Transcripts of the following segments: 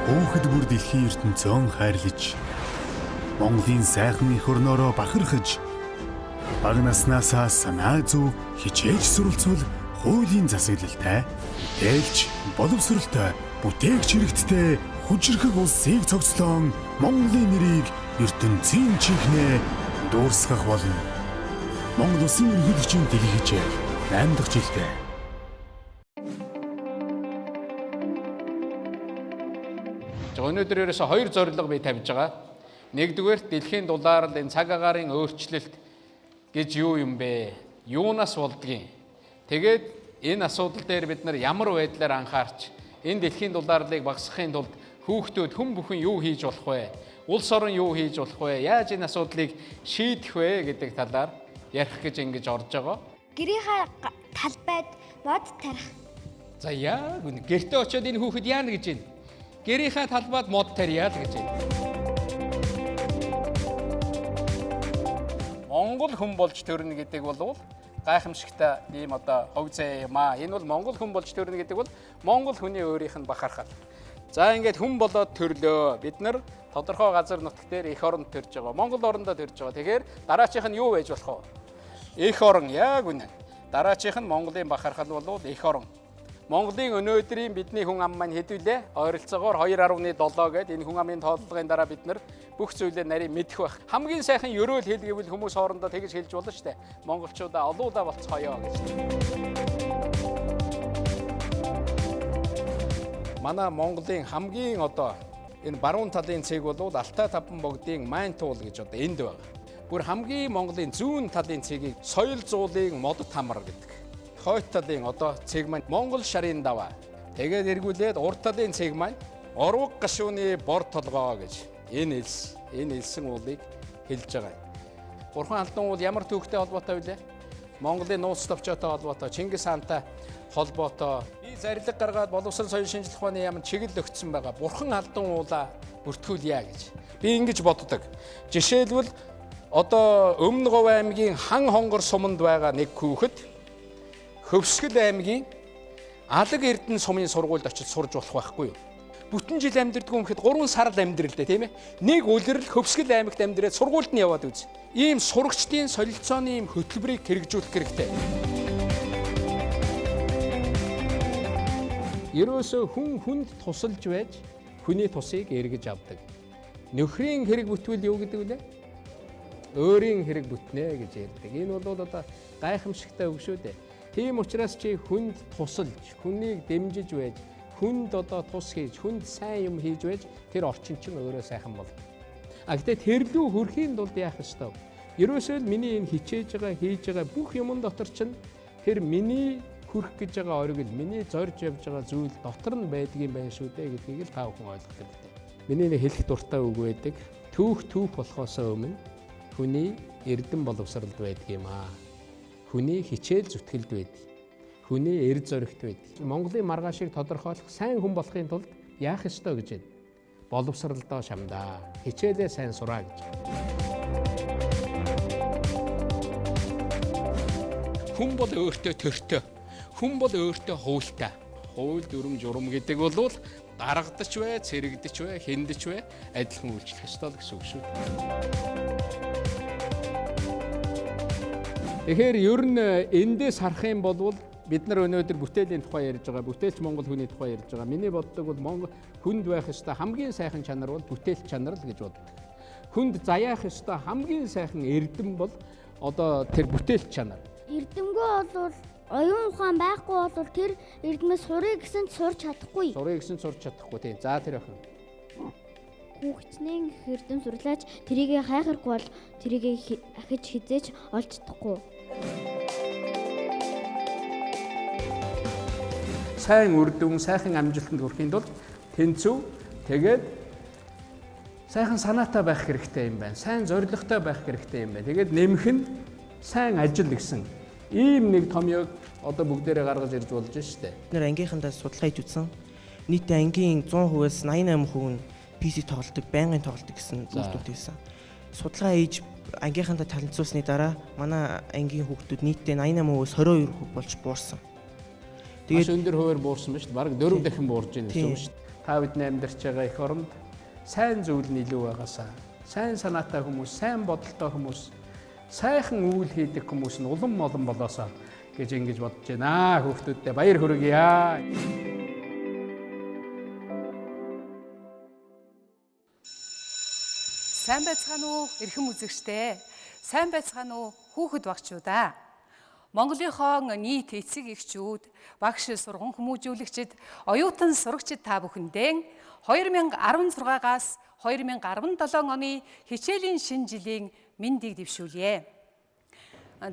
Хөөхд бүр дэлхийн ертөнцөөн хайрлаж, Монголын сайхан эх орноороо бахархаж, бага наснаасаа санаа зов хичээж суралцвал хуулийн засаглалтай, ээлж боловсролтой, бүтээгч хэрэгттэй хүчрхэг улсыг цогцлон Монголын нэрийг ертөнцийн чихнээ дуурсгах болно. Монгол Улсын ерөнхийлөгчийн дэлгэхжээ 8 дахь жилдээ. Өнөөдөр ерөөсө хоёр зорилго би тавьж байгаа. Нэгдүгээр дэлхийн дулаалал энэ цаг агаарын өөрчлөлт гэж юу юм бэ? Юунаас болдгийг. Тэгээд энэ асуудал дээр бид нар ямар байдлаар анхаарч энэ дэлхийн дулааллыг багасгахын тулд хүүхдүүд хүн бүхэн юу хийж болох вэ? Улс орон юу хийж болох вэ? Яаж энэ асуудлыг шийдэх вэ гэдэг талаар ярих гэж ингэж орж байгаа. Гэрийнхаа талбайд мод тарих. За яа гүн гэртээ очиод энэ хүүхэд яана гэж байна. Гэрийнхаа талбайд мод тарьяа л гэж байна. Монгол хүн болж төрнө гэдэг бол гайхамшигтай ийм одоо хог зай юм аа. Энэ бол монгол хүн болж төрнө гэдэг бол монгол хүний өөрийнх нь бахархал. За ингээд хүн болоод төрлөө. Бид нар тодорхой газар нутг дээр эх оронд төрж байгаа. Монгол орондоо төрж байгаа. Тэгэхээр дараачих нь юу байж болох вэ? Эх орон яг үнэ. Дараачих нь Монголын бахархал бол эх орон. Монголын өнөөдрийн бидний хүн ам маань хэдүүлээ? Ойролцоогоор 2.7 гэдэг энэ хүн амын тооллогын дараа бид нар бүх зүйлээ нарийн мэдэх байх. Хамгийн сайхан ерөөл хэл гэвэл хүмүүс хоорондоо тэгж хэлж болно шүү дээ. Монголчуудаа олуулаа болцгоё гэж. Манай Монголын хамгийн одоо энэ баруун талын цэг бол Алтай таван богдын Майн туул гэж одоо энд байна. Бүр хамгийн Монголын зүүн талын цэгийг соёл зуулын модод хамар гэдэг. Хойд талын одоо цэг маань Монгол шарын даваа. Тэгээд эргүүлээд урд талын цэг маань Орвог гашууны бор толгоо гэж энэ элсэн уулыг хэлж байгаа. Бурхан алдан уул ямар түүхтэй холбоотой вэ? Монголын нууц товчоотой холбоотой, Чингис хаантай холбоотой. Би зарилга гаргаад боловсрол соёлын шинжилх ухааны яамд чиглэл өгсөн байгаа. Бурхан алдан уулаа бүртгүүлье гэж. Би ингэж боддог. Жишээлбэл одоо Өмнө Говь аймгийн Хан хонгор суманд байгаа нэг хүүхэд Хөвсгөл аймгийн Алаг Эрдэнэ сумын сургуульд очиж сурж болох байхгүй юу? Бүтэн жил амьдэрдэг юм гэхэд 3 сар л амьдрал дээ, тийм ээ? Нэг үлрэл Хөвсгөл аймагт амьдраад сургуульд нь яваад үз. Ийм сурагчдын солилцооны ийм хөтөлбөрийг хэрэгжүүлэх хэрэгтэй. Ерөөсөө хүн хүнд тусалж байж хүний тусыг эргэж авдаг. Нөхрийн хэрэг бүтвэл юу гэдэг вэ? Өөрийн хэрэг бүтнэ гэж ярьдаг. Энэ бол одоо гайхамшигтай үг шүү дээ. Тийм учраас чи хүнд тусалж, хүнийг дэмжиж байж, хүнд одоо тус хийж, хүнд сайн юм хийж байж тэр орчин чинь өөрөө сайхан болно. Гэхдээ тэрлүү хүрэхийн тулд яах ёстой вэ? Ерөөсөө л миний энэ хичээж байгаа, хийж байгаа бүх юмн дотор чинь тэр миний хүрэх гэж байгаа оргил, миний зорж явж байгаа зүйл дотор нь байдгийн байх шүү дээ гэдгийг л та бүхэн ойлгох хэрэгтэй. Миний нэг хэлэх дуртай үг байдаг. Түүх болохоос өмнө хүний эрдэм боловсралд байдаг юм аа. Хүний хичээл зүтгэлд байдаг. Хүний эр зоригт байдаг. Монголын маргаашийг тодорхойлох сайн хүн болохын тулд яах ёстой гэж байна? Боловсралдоо шамдаа. Хичээлээ сайн сураа гэж. Хүн бол өөртөө төртөө. Хүн бол өөртөө хуультай. Хууль дүрм журам гэдэг бол гаргадч вэ, цэрэгдэж вэ, хиндэж вэ адилхан үйлчлэх ёстой гэсэн үг шүү. Тэгэхээр ер нь эндээс харах юм бол бид нар өнөөдөр бүтээлийн тухай ярьж байгаа, бүтээлч Монгол хүний тухай ярьж байгаа. Миний боддог бол Монгол хүнд байх ёстой хамгийн сайхан чанар бол бүтээлч чанар л гэж боддог. Хүнд заяах ёстой хамгийн сайхан эрдэм бол одоо тэр бүтээлч чанар. Эрдэмгүй бол оюун ухаан байхгүй бол тэр эрдмээс сурыг гэсэн сурч чадахгүй. Сурыг гэсэн сурч чадахгүй тийм. За тэр охин. Хүүхчнээ эрдэм сурлаач тэрийг хайхаргүй бол тэрийг ахиж хизээж олж чадахгүй. Сайн үр дүн, сайхан амжилтанд хүрэхийн тулд тэнцүү тэгээд сайхан санаатай байх хэрэгтэй юм байна. Сайн зорилготой байх хэрэгтэй юм байна. Тэгээд нэмэх нь сайн ажил гэсэн ийм нэг томьёог одоо бүгдээрээ гаргаж ирж болж штэ. Нэр ангийнхандаа судалгаа хийж үзсэн. Нийтдээ ангийн 100%-аас 88% нь PC тоглодог, байнгын тоглодог гэсэн зүйлүүд байсан. Судалгаа хийж ангийнхандаа танилцуулсны дараа манай ангийн хүүхдүүд нийтдээ 88%-аас 22% болж буурсан. Маш өндөр хуваар буурсан ба шүү дээ. Бараг 4 дахин буурж байна гэсэн үг шүү дээ. Та бидний амьдарч байгаа эх оронд сайн зүйл нь илүү байгаасаа, сайн санаатай хүмүүс, сайн бодолтой хүмүүс, сайхан үйл хийдэг хүмүүс нь улам олон болоосоо гэж ингэж бодож байна. Хүүхдүүдтэй баяр хүргье. Сайн байцгаана уу эрхэм үзэгчдээ. Сайн байцгаана уу хүүхэд багчуудаа. Монголынхон нийт эцэг эхчүүд, багш сургууль хүмүүжүүлэгчид, оюутан сурагчид та бүхэндээ 2016-аас 2017 оны хичээлийн шинэ жилийн мэндийг дэвшүүлье.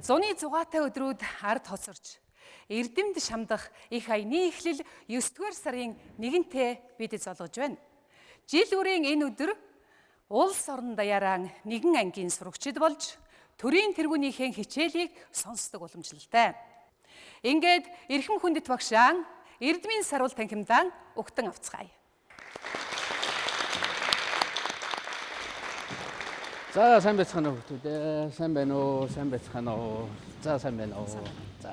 Зуны зугаатай өдрүүд ард хоцорч, эрдэмд шамдах их аяны эхлэл 9-р сарын 1-нд бид золгож байна. Жил үрийн энэ өдөр улс орон даяараа нэгэн ангийн сурагчид болж төрийн тэргүүнийхэн хичээлийг сонсдог уламжлалтай. Ингээд эрхэм хүндэт багшаан Эрдмийн саруул танхимдаа угтан авцгаая. За сайн байцгаана уу хүүхдүүд. Сайн байна уу? Сайн байцгаана уу? За сайн байна уу? За.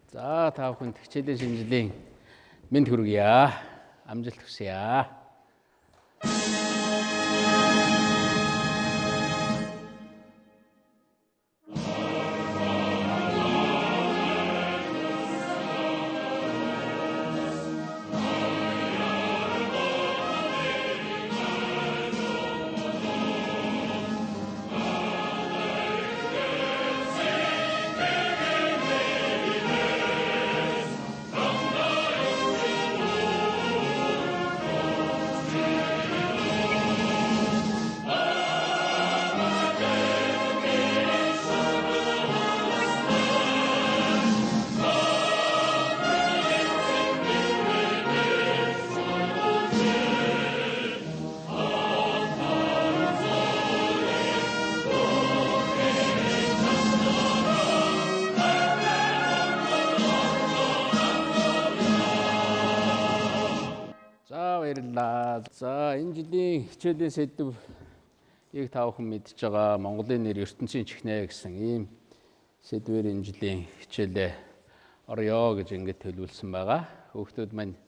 За та бүхэнд хичээлийн шинэ жилийн мэнд хүргье. Амжилт хүсье. За энэ жилийн хичээлийн сэдвийг та бүхэн мэдж байгаа Монголын нэр ертөнцийн чихнэ гэсэн ийм сэдвээр энэ жилийн хичээлээ орё гэж ингэж төлөвлөсөн байгаа. Хүүхдүүд маань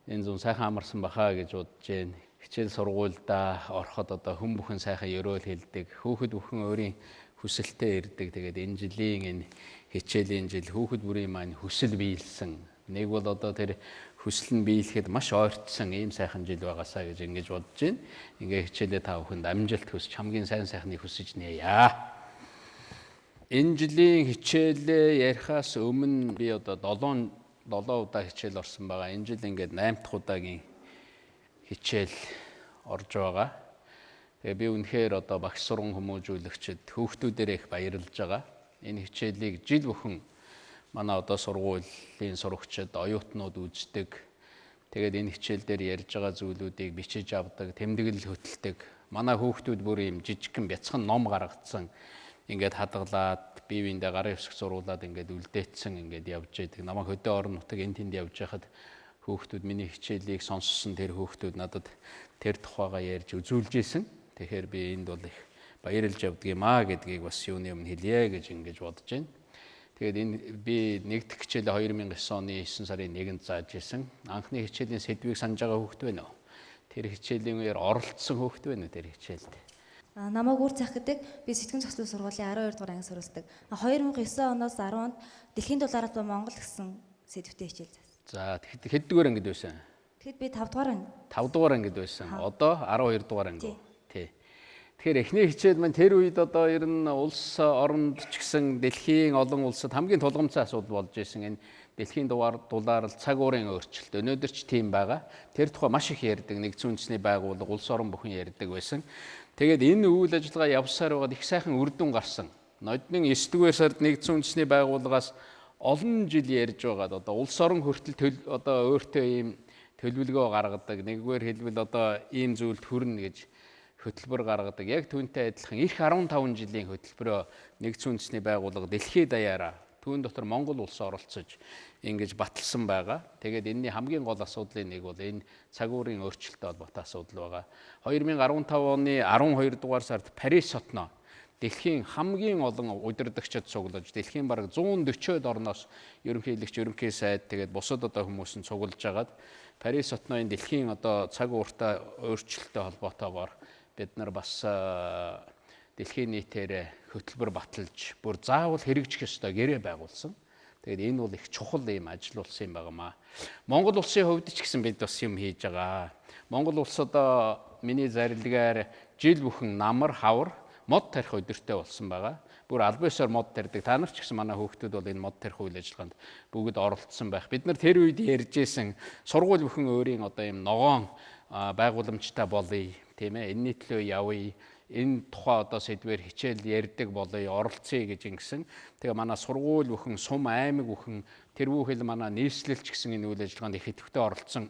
энэ зүүн сайхан амарсан бахаа гэж бодож байна. Хичээл сургуульдаа ороход одоо хүн бүхэн сайхан ёроол хэлдэг. Хүүхэд бүхэн өөрийн хүсэлтэд ирдэг. Тэгээд энэ жилийн энэ хичээлийн жил хүүхэд бүрийн маань хүсэл биелсэн. Нэг бол одоо тэр хүсэл нь биелэхэд маш ойртсон ийм сайхан жил байгаасаа гэж ингэж бодож байна. Ингээ хичээлээ та бүхэнд амжилт хүсэж хамгийн сайн сайхныг хүсэж нээе. Энэ жилийн хичээлээ ярихаас өмнө би одоо 7 удаа хичээл орсон байгаа. Энэ жил ингээд 8 дахь удаагийн хичээл орж байгаа. Тэгээ би үнэхээр одоо багш сургууль хүмүүжүүлэгчид хүүхдүүдээр их баярлж байгаа. Энэ хичээлийг жил бүхэн манай одоо сургуулийн сурагчид, оюутнууд үздэг. Тэгээд энэ хичээл дээр ярьж байгаа зүйлүүдийг бичиж авдаг, тэмдэглэл хөтэлдэг. Манай хүүхдүүд бүр юм жижигхэн бяцхан ном гаргацсан. Ингээд хадгалаад, бие биендээ гарын хэсэг зургуулад ингээд үлдээцсэн ингээд явж байдаг. Намайг хөдөө орон нутаг энэ тэнд явж байхад хүүхдүүд миний хичээлийг сонссон тэр хүүхдүүд надад тэр тухайгаа ярьж үзүүлж исэн. Тэгэхээр би энд бол их баярлж явдаг юм аа гэдгийг бас юуны өмнө хэлье гэж ингэж бодож байна. Тэгээд энэ би нэгдэх хичээлээ 2009 оны 9 сарын 1-нд зааж ирсэн. Анхны хичээлийн сэдвийг санаж байгаа хүүхд байна уу? Тэр хичээлийн үеэр оролцсон хүүхд байна уу тэр хичээлд? Намайг үр цах гэдэг би сэтгэн зохицлын сургуулийн 12 дугаар анги суралцдаг. 2009 оноос 10-нд Дэлхийн дулаалт ба Монгол гэсэн сэдвтэй хичээл заасан. За хэд дугаар ангид байсан? Тэгэхэд би 5 дугаар анги. 5 дугаар ангид байсан. Одоо 12 дугаар анги. Тий. Тэгэхээр эхний хичээл маань тэр үед одоо ер нь улс оронд ч гэсэн дэлхийн олон улсад хамгийн тулгымцсан асуудал болж исэн энэ дэлхийн дулаалал цаг уурын өөрчлөлт. Өнөөдөр ч тийм байгаа. Тэр тухай маш их ярьдаг. Нэгдсэн үндэсний байгууллага, улс орон бүхэн ярьдаг байсан. Тэгээд энэ үйл ажиллагаа явсаар байгаад их сайхан үр дүн гарсан. Нодны 9-р сард нэгдсэн үндэсний байгууллагаас олон жил ярьж байгаад одоо улс орон хүртэл одоо өөртөө ийм төлөвлөгөө гаргадаг. Нэгдүгээр хэлбэл одоо ийм зүйлд хүрнэ гэж хөтөлбөр гаргадаг. Яг түүнтэй адилхан их 15 жилийн хөтөлбөрөө нэгдсэн үндэсний байгууллага дэлхийд даяараа түүн дотор Монгол улс оролцож ингэж баталсан байгаа. Тэгээд энэний хамгийн гол асуудлын нэг бол энэ цаг уурын өөрчлөлттэй холбоотой асуудал байгаа. 2015 оны 12 дугаар сард Парис хотноо дэлхийн хамгийн олон удирдагчид цуглаж дэлхийн бараг 140-од орноос ерөнхийлөгч, ерөнхий сайд тэгээд бусад одоо хүмүүс нь цуглаж агаад Парис хотноо энэ дэлхийн одоо цаг ууртай өөрчлөлттэй холбоотойгоор бид нар бас дэлхийн нийтээр хөтөлбөр баталж бүр заавал хэрэгжих ёстой гэрээ байгуулсан. Тэгээд энэ бол их чухал юм ажил болсон юм байнамаа. Монгол улсын хувьд ч гэсэн бид бас юм хийж байгаа. Монгол улс одоо миний зарилгаар жил бүхэн намар, хавар, мод тарих өдөртэй болсон байгаа. Бүр аль биесээр мод тарьдаг. Та нар ч гэсэн манай хүүхдүүд бол энэ мод тарих үйл ажиллагаанд бүгд оролцсон байх. Бид нар тэр үед ярьжсэн сургууль бүхэн өөрийн одоо юм ногоон байгууламжтай болъё, тийм ээ. Энэний төлөө явъя. Энэ тухай одоо сэдвээр хичээл ярьдаг болъё, оролцъё гэж ингэсэн. Тэгээ манай сургууль бүхэн, сум аймаг бүхэн, тэр бүхэл манай нийслэлч гэсэн энэ үйл ажиллагаанд их идэвхтэй оролцсон.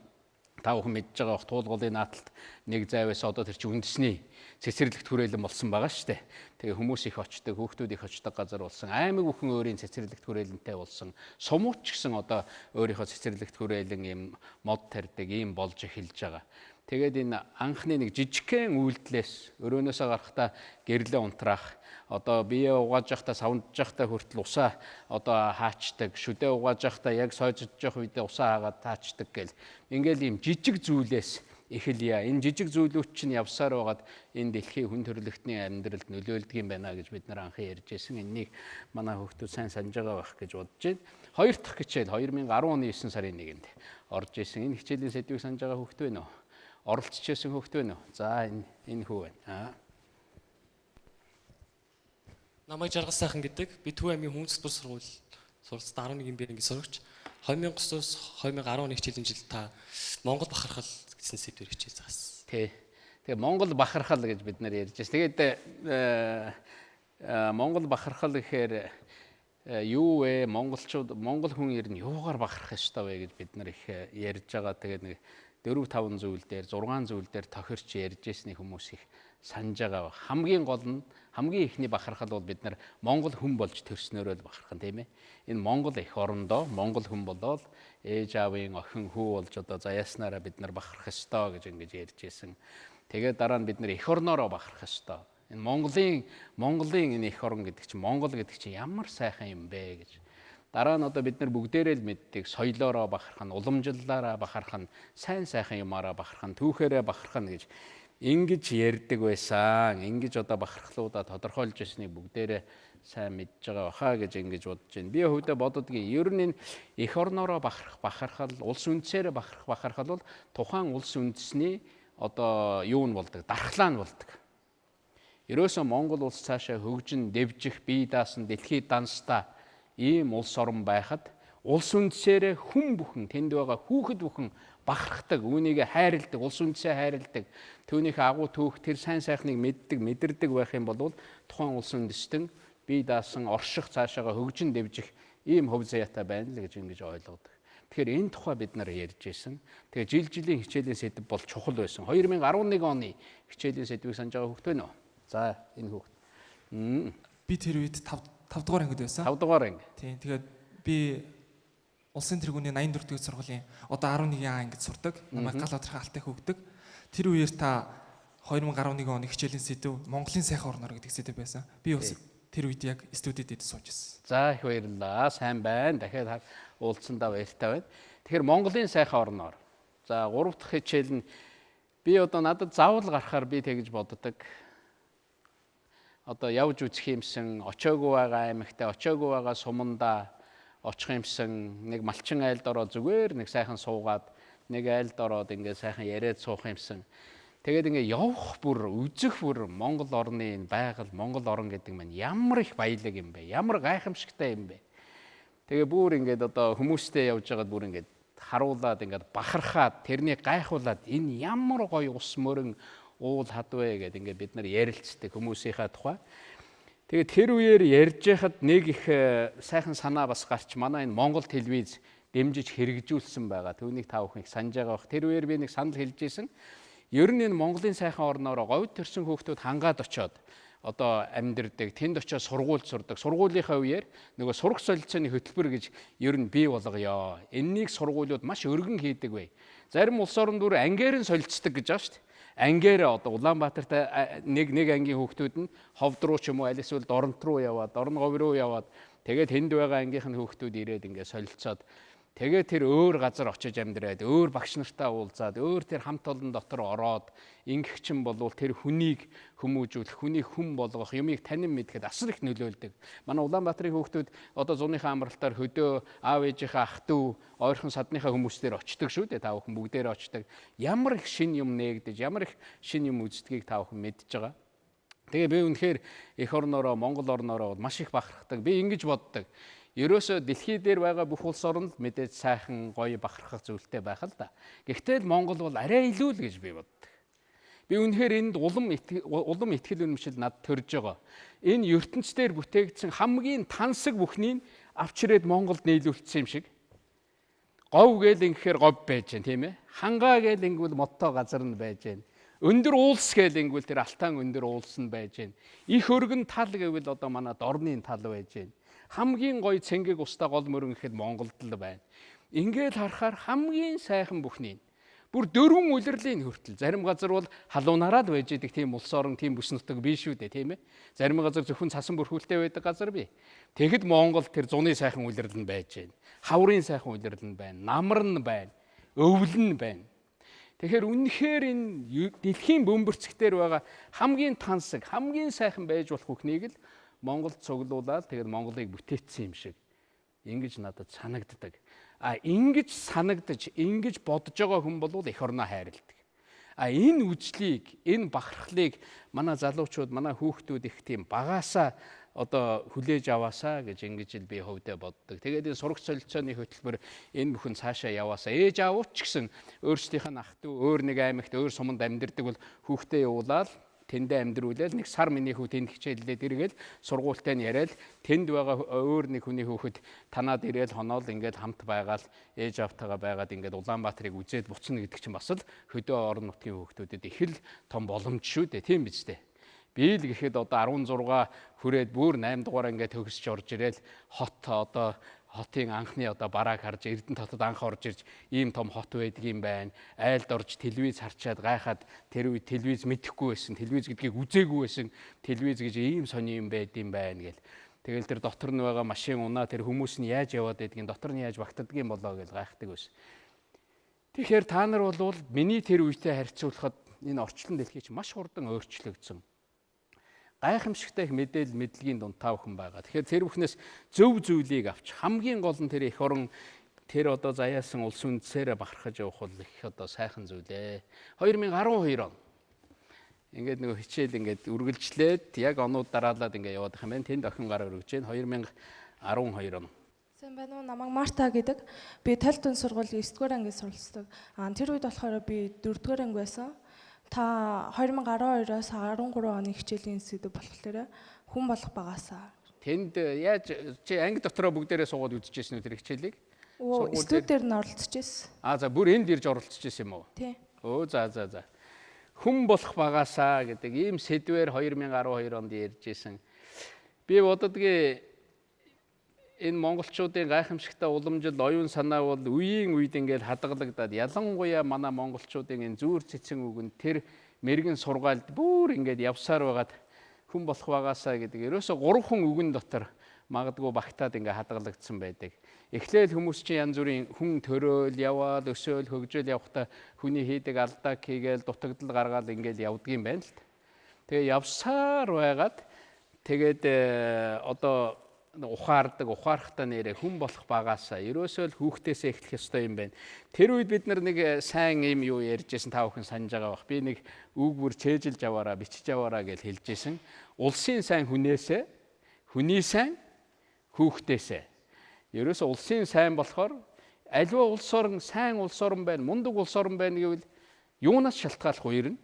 Та бүхэн мэдж байгаа бох туулгын нааталт нэг зайваас одоо тэр чинь үндэсний цэцэрлэгт хүрээлэн болсон байгаа шүү дээ. Тэгээ хүмүүс их очдог, хүүхдүүд их очдог газар болсон. Аймаг бүхэн өөрийн цэцэрлэгт хүрээлэнтэй болсон. Сумууч гэсэн одоо өөрийнхөө цэцэрлэгт хүрээлэн юм мод тарьдаг юм болж эхэлж байгаа. Тэгээд энэ анхны нэг жижигхэн үйлдэлээс өрөөнөөсөө гарахдаа гэрлээ унтраах, одоо бие угааж явахдаа савндж явахдаа хүртэл усаа одоо хаачдаг, шүдээ угааж явахдаа яг сойжж явах үедээ усаа хаагаад таачдаг гэл. Ингээл ийм жижиг зүйлээс эхэлье. Энэ жижиг зүйлүүд чинь явсаар байгаад энэ дэлхийн хүн төрөлхтний амьдралд нөлөөлдөг юм байна гэж бид нар анхан ярьж байсан. Энэнийг манай хүүхдүүд сайн санаж байгаа байх гэж бодож байна. Хоёр дахь хичээл 2010 оны 9 сарын 1-нд орж исэн. Энэ хичээлийн сэдвийг санаж байгаа хүүхд байна уу? Оролцчихсан хүүхд байна уу? За энэ хүү байна. Намайг Жаргал сайхан гэдэг. Би Төв аймгийн хүнс төр сургууль суралцсан 11 бэрэнгийн сурагч. 2009-оос 2011 хичээлийн жил та Монгол бахархал гэсэн сэдвээр хичээл заасан. Тэгээ Монгол бахархал гэж бид нар ярьж байна. Тэгээд Монгол бахархал гэхээр юу вэ? Монгол хүн ер нь юугаар бахарах ёстой вэ гэж бид нар их ярьж байгаа. Тэгээд нэг 4-5 зүйл дээр 6 зүйл дээр тохирч ярьж ирсний хүмүүс их санаж байгаа. Хамгийн гол нь хамгийн ихний бахархал бол бид нар монгол хүн болж төрснөөрөө л бахархан тийм ээ. Энэ монгол эх орондоо монгол хүн болоод ээж аавын охин хүү болж одоо заяаснараа бид нар бахарах ёстой гэж ингэж ярьж ирсэн. Тэгээд дараа нь бид нар эх орноороо бахарах ёстой. Энэ Монголын энэ эх орн гэдэг чинь Монгол гэдэг чинь ямар сайхан юм бэ гэж. Дараа нь одоо бид нар бүгдээрээ л мэддэг соёлоороо бахарах нь, уламжлалаараа бахарах нь, сайн сайхан юмараа бахарах нь, түүхээрээ бахарах нь гэж ингэж ярьдаг байсан. Ингэж одоо бахархлуудаа тодорхойлж ирснийг бүгдээрээ сайн мэдж байгаа баха гэж ингэж бодож байна. Би хувьдаа боддгийн ер нь энэ эх орноороо бахархал, улс үндэсээрээ бахархал бол тухайн улс үндэсний одоо юу нь болдог, дархлаа нь болдог. Ерөөсөө Монгол улс цаашаа хөгжин, дэвжих, бие даасан, дэлхийд данстаа ийм улс орн байхад улс үндэсээрээ хүн бүхэн тэнд байгаа хүүхэд бүхэн бахархдаг, үүнийг хайрладаг, улс үндэсээ хайрладаг, түүнийхээ агуу түүх тэр сайн сайхныг мэдэрдэг байх юм бол тухайн улс үндэстэн бие даасан, орших цаашаага хөгжин дэвжих ийм хөв заяатай байна л гэж ингэж ойлгодог. Тэгэхээр энэ тухай бид нар ярьж байсан. Тэгээ жилийн хичээлийн сэдэв бол чухал байсан. 2011 оны хичээлийн сэдвийг санаж байгаа хүүхд байна уу? За энэ хүүхд. Би тэр үед 5 дугаар ангид байсан. 5 дугаар анги. Тийм. Тэгээд би улсын тэргүүний 84 дэх сургуулийн одоо 11 ангид сурдаг. Намайг гал одрах алтай хөгдөг. Тэр үеэр та 2011 оны хичээлийн сэдв Монголын сайхан орноор гэдэг сэдв байсан. Би бас тэр үед яг студиэд сууж байсан. За их баярлалаа. Сайн байна. Дахиад уулзсандаа баяртай байна. Тэгэхээр Монголын сайхан орноор. За 3 дахь хичээл нь би одоо надад заавал гарахаар би тэгж боддог. Одоо явж үзэх юмсан, очоогүй байгаа аймагтаа, очоогүй байгаа сумандаа очих юмсан, нэг малчин айлд ороод зүгээр нэг сайхан суугаад, нэг айлд ороод ингээд сайхан яриад суух юмсан. Тэгээд ингээд явах бүр, үзэх бүр Монгол орны энэ байгаль, Монгол орн гэдэг маань ямар их баялаг юм бэ? Ямар гайхамшигтай юм бэ? Тэгээ бүр ингээд одоо хүмүүстэй явж байгаад бүр ингээд харуулад ингээд бахархаад, тэрнийг гайхуулад энэ ямар гоё ус мөрөн уул хадвэ гэдэг ингээд бид нар ярилцдаг хүмүүсийнхаа тухай. Тэгээд тэр үеэр ярьж байхад нэг их сайхан санаа бас гарч манай энэ Монгол телевиз дэмжиж хэрэгжүүлсэн байгаа. Түүнийг та бүхэн их санаж байгаа бох. Тэр үеэр би нэг санал хэлж ийсэн. Ер нь энэ Монголын сайхан орноороо говьд төрсэн хүүхдүүд хангаад очоод одоо амьдэрдэг, тэнд очоод сургуульд сурдаг. Сургуулийнхаа үеэр нөгөө сурах солилцооны хөтөлбөр гэж ер нь бий болгоё. Энэнийг сургуулиуд маш өргөн хийдэг бай. Зарим улс орнууд ангиар нь солилцдог гэж байгаа шүү дээ. ангиараа одоо Улаанбаатарт нэг ангийн хүүхдүүд нь ховд руу ч юм уу аль эсвэл дорнот руу яваад, дорн говь руу яваад тэгээд тэнд байгаа ангийнх нь хүүхдүүд ирээд ингээд солилцоод тэгээд тэр өөр газар очиж амьдраад өөр багш нартай уулзаад өөр тэр хамт олон дотор ороод ингэгчин болвол тэр хүнийг хүмүүжүүлэх, хүнийг хүн болгох, юмыг танин мэдхэд асар их нөлөөлдөг. Манай Улаанбаатарын хүүхдүүд одоо зуныхаа амралтаар хөдөө аав ээжийнхээ ах トゥ ойрхон садныхаа хүмүүстээр очдог шүү дээ. Та бүхэн бүгдээрээ очдог. Ямар их шин юм нээгдэж, ямар их шин юм үздгийг та бүхэн мэдж байгаа. Тэгээ би үнэхээр эх орноороо, Монгол орноороо маш их бахархдаг. Би ингэж боддог. Ерөөсөө дэлхий дээр байгаа бүх улс оронд мэдээж сайхан гоё бахархах зүйлтэй байх л да. Гэхдээ л Монгол бол арай илүү л гэж би боддог. Би үнэхээр энд улам итгэл үнэмшил над төрж байгаа. Энэ ертөнцийн бүтээгдсэн хамгийн тансаг бүхнийг авч ирээд Монголд нийлүүлсэн юм шиг. Говь гээл ингэхээр говь байж гэн тийм ээ. Хангаа гээл ингэвэл мотто газар нь байж гэн. Өндөр уулс гээл ингэвэл тэр алтан өндөр уулс нь байж гэн. Их өргөн тал гэвэл одоо манай дорны тал байж гэн. Хамгийн гоё цэнгэг устаа гол мөрөн гэхэд Монголд л байна. Ингээд харахаар хамгийн сайхан бүхний бүр 4 улирлын хүртэл зарим газар бол халуунараа л байж идэг тийм улс орон тийм бүс нутаг биш шүү дээ тийм ээ. Зарим газар зөвхөн цасан бүрхүүлтэй байдаг газар бий. Тэгэхэд Монгол тэр зуны сайхан улирал нь байж байна. Хаврын сайхан улирал нь байна. Намар нь байна. Өвөл нь байна. Тэгэхээр үнэхээр энэ дэлхийн бөмбөрцгтэр байгаа хамгийн тансаг, хамгийн сайхан байж болох бүхнийг л Монголд цуглуулаад тэгээд Монголыг бүтээсэн юм шиг ингэж надад санагддаг. Ингэж санагдаж, ингэж бодож байгаа хүн бол эх орноо хайрладаг. Энэ үжлийг, энэ бахархлыг манай залуучууд, манай хүүхдүүд их тийм багаасаа одоо хүлээж аваасаа гэж ингэж би хөвдөө боддог. Тэгээд энэ сурагч солилцооны хөтөлбөр энэ бүхэн цаашаа яваасаа ээж аавч гэсэн өөрсдийнх нь ах トゥ өөр нэг аймагт өөр суманд амьдардаг бол хүүхдээ явуулаад тэндээ амьдруулаад нэг сар миний хүү тэнд хичээллээд иргээл сургуультай нь яриад тэнд байгаа өөр нэг хүний хүүхэд танаад ирээл хоноол ингээд хамт байгаал ээж автагаа байгаад ингээд Улаанбаатарыг үзээд буцна гэдэг чинь бас л хөдөө орон нутгийн хүүхдүүдэд их л том боломж шүү дээ тийм биз дээ. Би л гэхэд одоо 16 хүрээд бүр 8 дугаар ингээд төгсөж орж ирээл хотын анхны одоо барааг харж Эрдэнэ хотод анх орж ирж ийм том хот байдаг юм байна. Айлд орж телевиз харчаад гайхаад тэр үед телевиз мэдэхгүй байсан. Телевиз гэдгийг үзээгүй байсан. Телевиз гэж ийм сони юм байд юм байна гэл. Тэгэл тэр дотор нь байгаа машин унаа тэр хүмүүс нь яаж яваад байдгийг дотор нь яаж багтадгийг болоо гэж гайхдаг байсан. Тэгэхээр та нар бол миний тэр үетэй харьцуулахад энэ орчлон дэлхий чинь маш хурдан өөрчлөгдсөн. Гайхамшигтай их мэдлэгийн дунд та бүхэн байгаа. Тэгэхээр тэр бүхнээс зөв зүйлийг авч хамгийн гол нь тэр эх орон тэр одоо заяасан улс үндсээрээ бахархаж явах бол их одоо сайхан зүйлээ. 2012 он. Ингээд нөгөө хичээл ингээд үргэлжлээд яг онууд дараалаад ингээд яваад их юм байна. Тэнд охин гараар өргөж байна. 2012 он. Сайн байна уу? Намайг Марта гэдэг. Би Талт Түн сургуулийн 9-р ангид суралцдаг. Тэр үед болохоор би 4-р анги байсан. Та 2012-оос 13 оны хичээлийн сэдв болохоор хүн болох багасаа. Тэнд яаж чи анги дотроо бүгдээрээ суугаад үзчихсэн үү тэр хичээлийг? Студиудээр нь оролцож байсан. За бүр энд ирж оролцож байсан юм уу? Тий. За. Хүн болох багасаа гэдэг ийм сэдвээр 2012 онд ярьж байсан. Би боддгийн энэ монголчуудын гайхамшигтай уламжил оюун санаа бол үеийн үед ингээд хадгалагдаад ялангуяа манай монголчуудын энэ зүүр цэцэн үгэнд тэр мэрэгэн сургаалд бүр ингээд явсаар байгаад хүн болох багасаа гэдэг ерөөсө 3 хүн үгэн дотор магадгүй багтаад ингээд хадгалагдсан байдаг. Эхлээл хүмүүс чинь янз бүрийн хүн төрөөл яваад өсөөл хөгжөөл явахдаа хүний хийдэг алдааг хийгээл дутагдал гаргаад ингээд явдаг юм байна л. Тэгээ явсаар байгаад тэгээд одоо ухаарахтаа нэрээ хүн болох багаасаа ерөөсөө л хүүхдээсээ эхлэх ёстой юм байна. Тэр үед бид нэг сайн юм юу ярьжсэн та бүхэн санаж байгаа бах. Би нэг үг бүр чэжилж аваараа, бичиж аваараа гэж хэлжсэн. Улсын сайн хүнээсээ, хүний сайн хүүхдээсээ. Ерөөсөө улсын сайн болохоор аливаа улс орн сайн улс орн байна, мундаг улс орн байна гэвэл юунаас шалтгаалах вэ юм?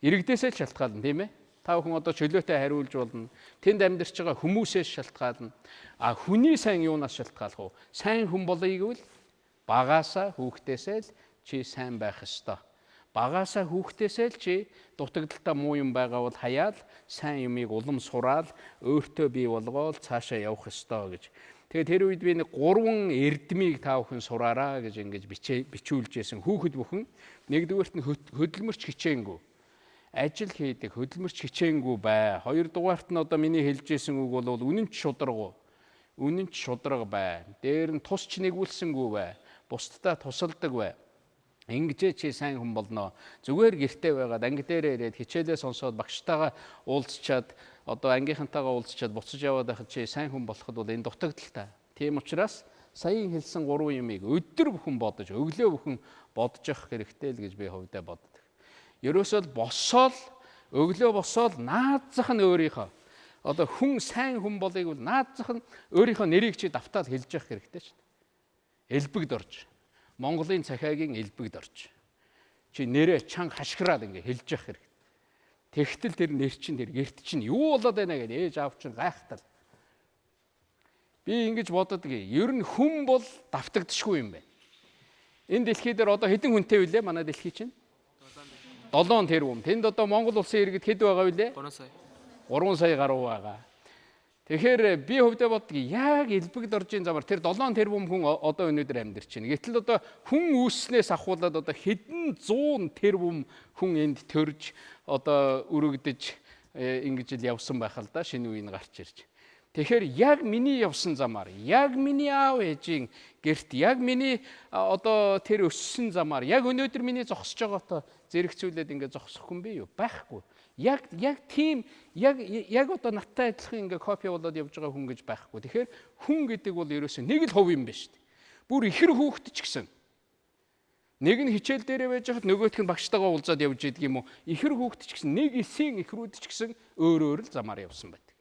Иргэдээсээ л шалтгаална, тийм ээ? Та бүхэн одоо чөлөөтэй хариулж болно. Тэнд амьдарч байгаа хүмүүсээс шалтгаална. Хүний сайн юунаас шалтгаалах вэ? Сайн хүн болъё гэвэл багаасаа хүүхдээсээ л чи сайн байх ёстой. Багаасаа хүүхдээсээ л чи дутагдaltaа муу юм байгаа бол хаяал сайн юмыг улам сураал өөртөө бий болгоол цаашаа явах ёстой гэж. Тэгээд тэр үед би нэг 3 эрдмийг та бүхэн сураараа гэж ингэж бичүүлж байсан. Хүүхэд бүхэн нэгдүгээрт нь хөдөлмөрч хичээнгүй. Ажил хийдэг, хөдөлмөрч хичээнгүй бай. Хоёрдугаарт нь одоо миний хэлж байсан үг бол үнэнч шударга. Үнэнч шударга бай. Дээр нь тусч нэгүүлсэнгүй бай. Бусдаа тусалдаг бай. Ингэж чи сайн хүн болно. Зүгээр гэртээ байгаад анги дээрээ ирээд хичээлээ сонсоод багштайгаа уулзчаад одоо ангийнхантайгаа уулзчаад буцаж яваад байхад чи сайн хүн болоход бол энэ дутагдaltaй. Тийм учраас саяын хэлсэн 3 юмыг өдөр бүхэн бодож, өглөө бүхэн бодож явах хэрэгтэй л гэж би хувьдаа боддог. Ерөөсөө босоод өглөө босоод наазах нь өөрийнхөө одоо хүн сайн хүн болыг бол наазах нь өөрийнхөө нэрийг чи давтаад хэлж явах хэрэгтэй шүү дээ. Элбэгд орж. Монголын цахиагийн элбэгд орж. Чи нэрээ чанга хашгираад ингээ хэлж явах хэрэгтэй. Тэгтэл тэр нэр чинь тэр гэрт чинь юу болоод байна гэдэг ээж аав чинь гайхтал. Би ингэж боддог. Ер нь хүн бол давтагдчихгүй юм байна. Энэ дэлхий дээр одоо хэдэн хүнтэй вүлээ манай дэлхий чинь? 7 тэрбум. Тэнд одоо Монгол улсын иргэд хэд байгаа вүлээ? 3 сая. 3 сая гаруй байгаа. Тэгэхээр би хувьдаа боддог. Яг элбэгд оржийн замаар тэр 7 тэрбум хүн одоо өнөөдөр амьдарч байна. Гэтэл одоо хүн үүснээс ахуулаад одоо хэдэн 100 тэрбум хүн энд төрж одоо өргөдөж ингэж л явсан байх л да. Шинэ үе нь гарч ирж. Тэгэхээр яг миний явсан замаар, яг миний аав ээжийн гэрт, яг миний одоо тэр өссөн замаар, яг өнөөдөр миний зогсож байгаатай зэрэгцүүлээд ингээд зогсох хүн би юу? Байхгүй. Яг тийм яг одоо надтай адилхан ингээд копи болоод явж байгаа хүн гэж байхгүй. Тэгэхээр хүн гэдэг бол ерөөсөө нэг л хувь юм байна шүү дээ. Бүр ихэр хүүхэд ч гэсэн. Нэг нь хичээл дээрээ байж хахад нөгөөх нь багштайгаа уулзаад явж идэг юм уу? Ихэр хүүхэд ч гэсэн нэг эсийн ихрүүд ч гэсэн өөр л замаар явсан байдаг.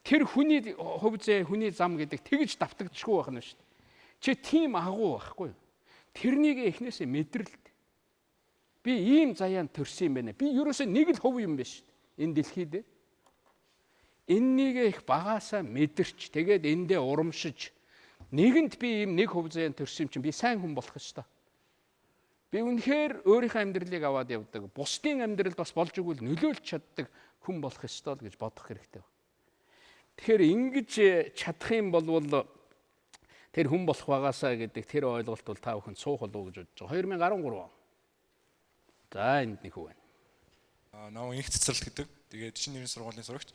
Тэр хүний хувь зээ, хүний зам гэдэг тэгж давтагдчихгүй байх нь шүү дээ. Чи тийм агуу байхгүй юу? Тэрнийг эхнээсээ мэдрэлт. Би ийм заяанд төрсөн юм байна. Би ерөөсөө нэг л хувь юм байна шүү дээ. Энэ дэлхийд. Эннийг их багаасаа мэдэрч, тэгээд эндээ урамшиж, нэгэнд би ийм нэг хувь заяанд төрсөн юм чинь би сайн хүн болох ёстой. Би үнэхээр өөрийнхөө амьдралыг аваад явдаг. Бусдын амьдралд бас болж игэл нөлөөлж чаддаг хүн болох ёстой л гэж бодох хэрэгтэй байна. Тэгэхээр ингэж чадах юм бол тэр хүн болох багаасаа гэдэг тэр ойлголт бол та бүхэн суух болов гэж бодож байгаа. 2013 он. За энд нэг хүн байна. Намайг Инх Цэцэрлэг гэдэг. Тэгээд Жишин нэрийн сургуулийн сурагч.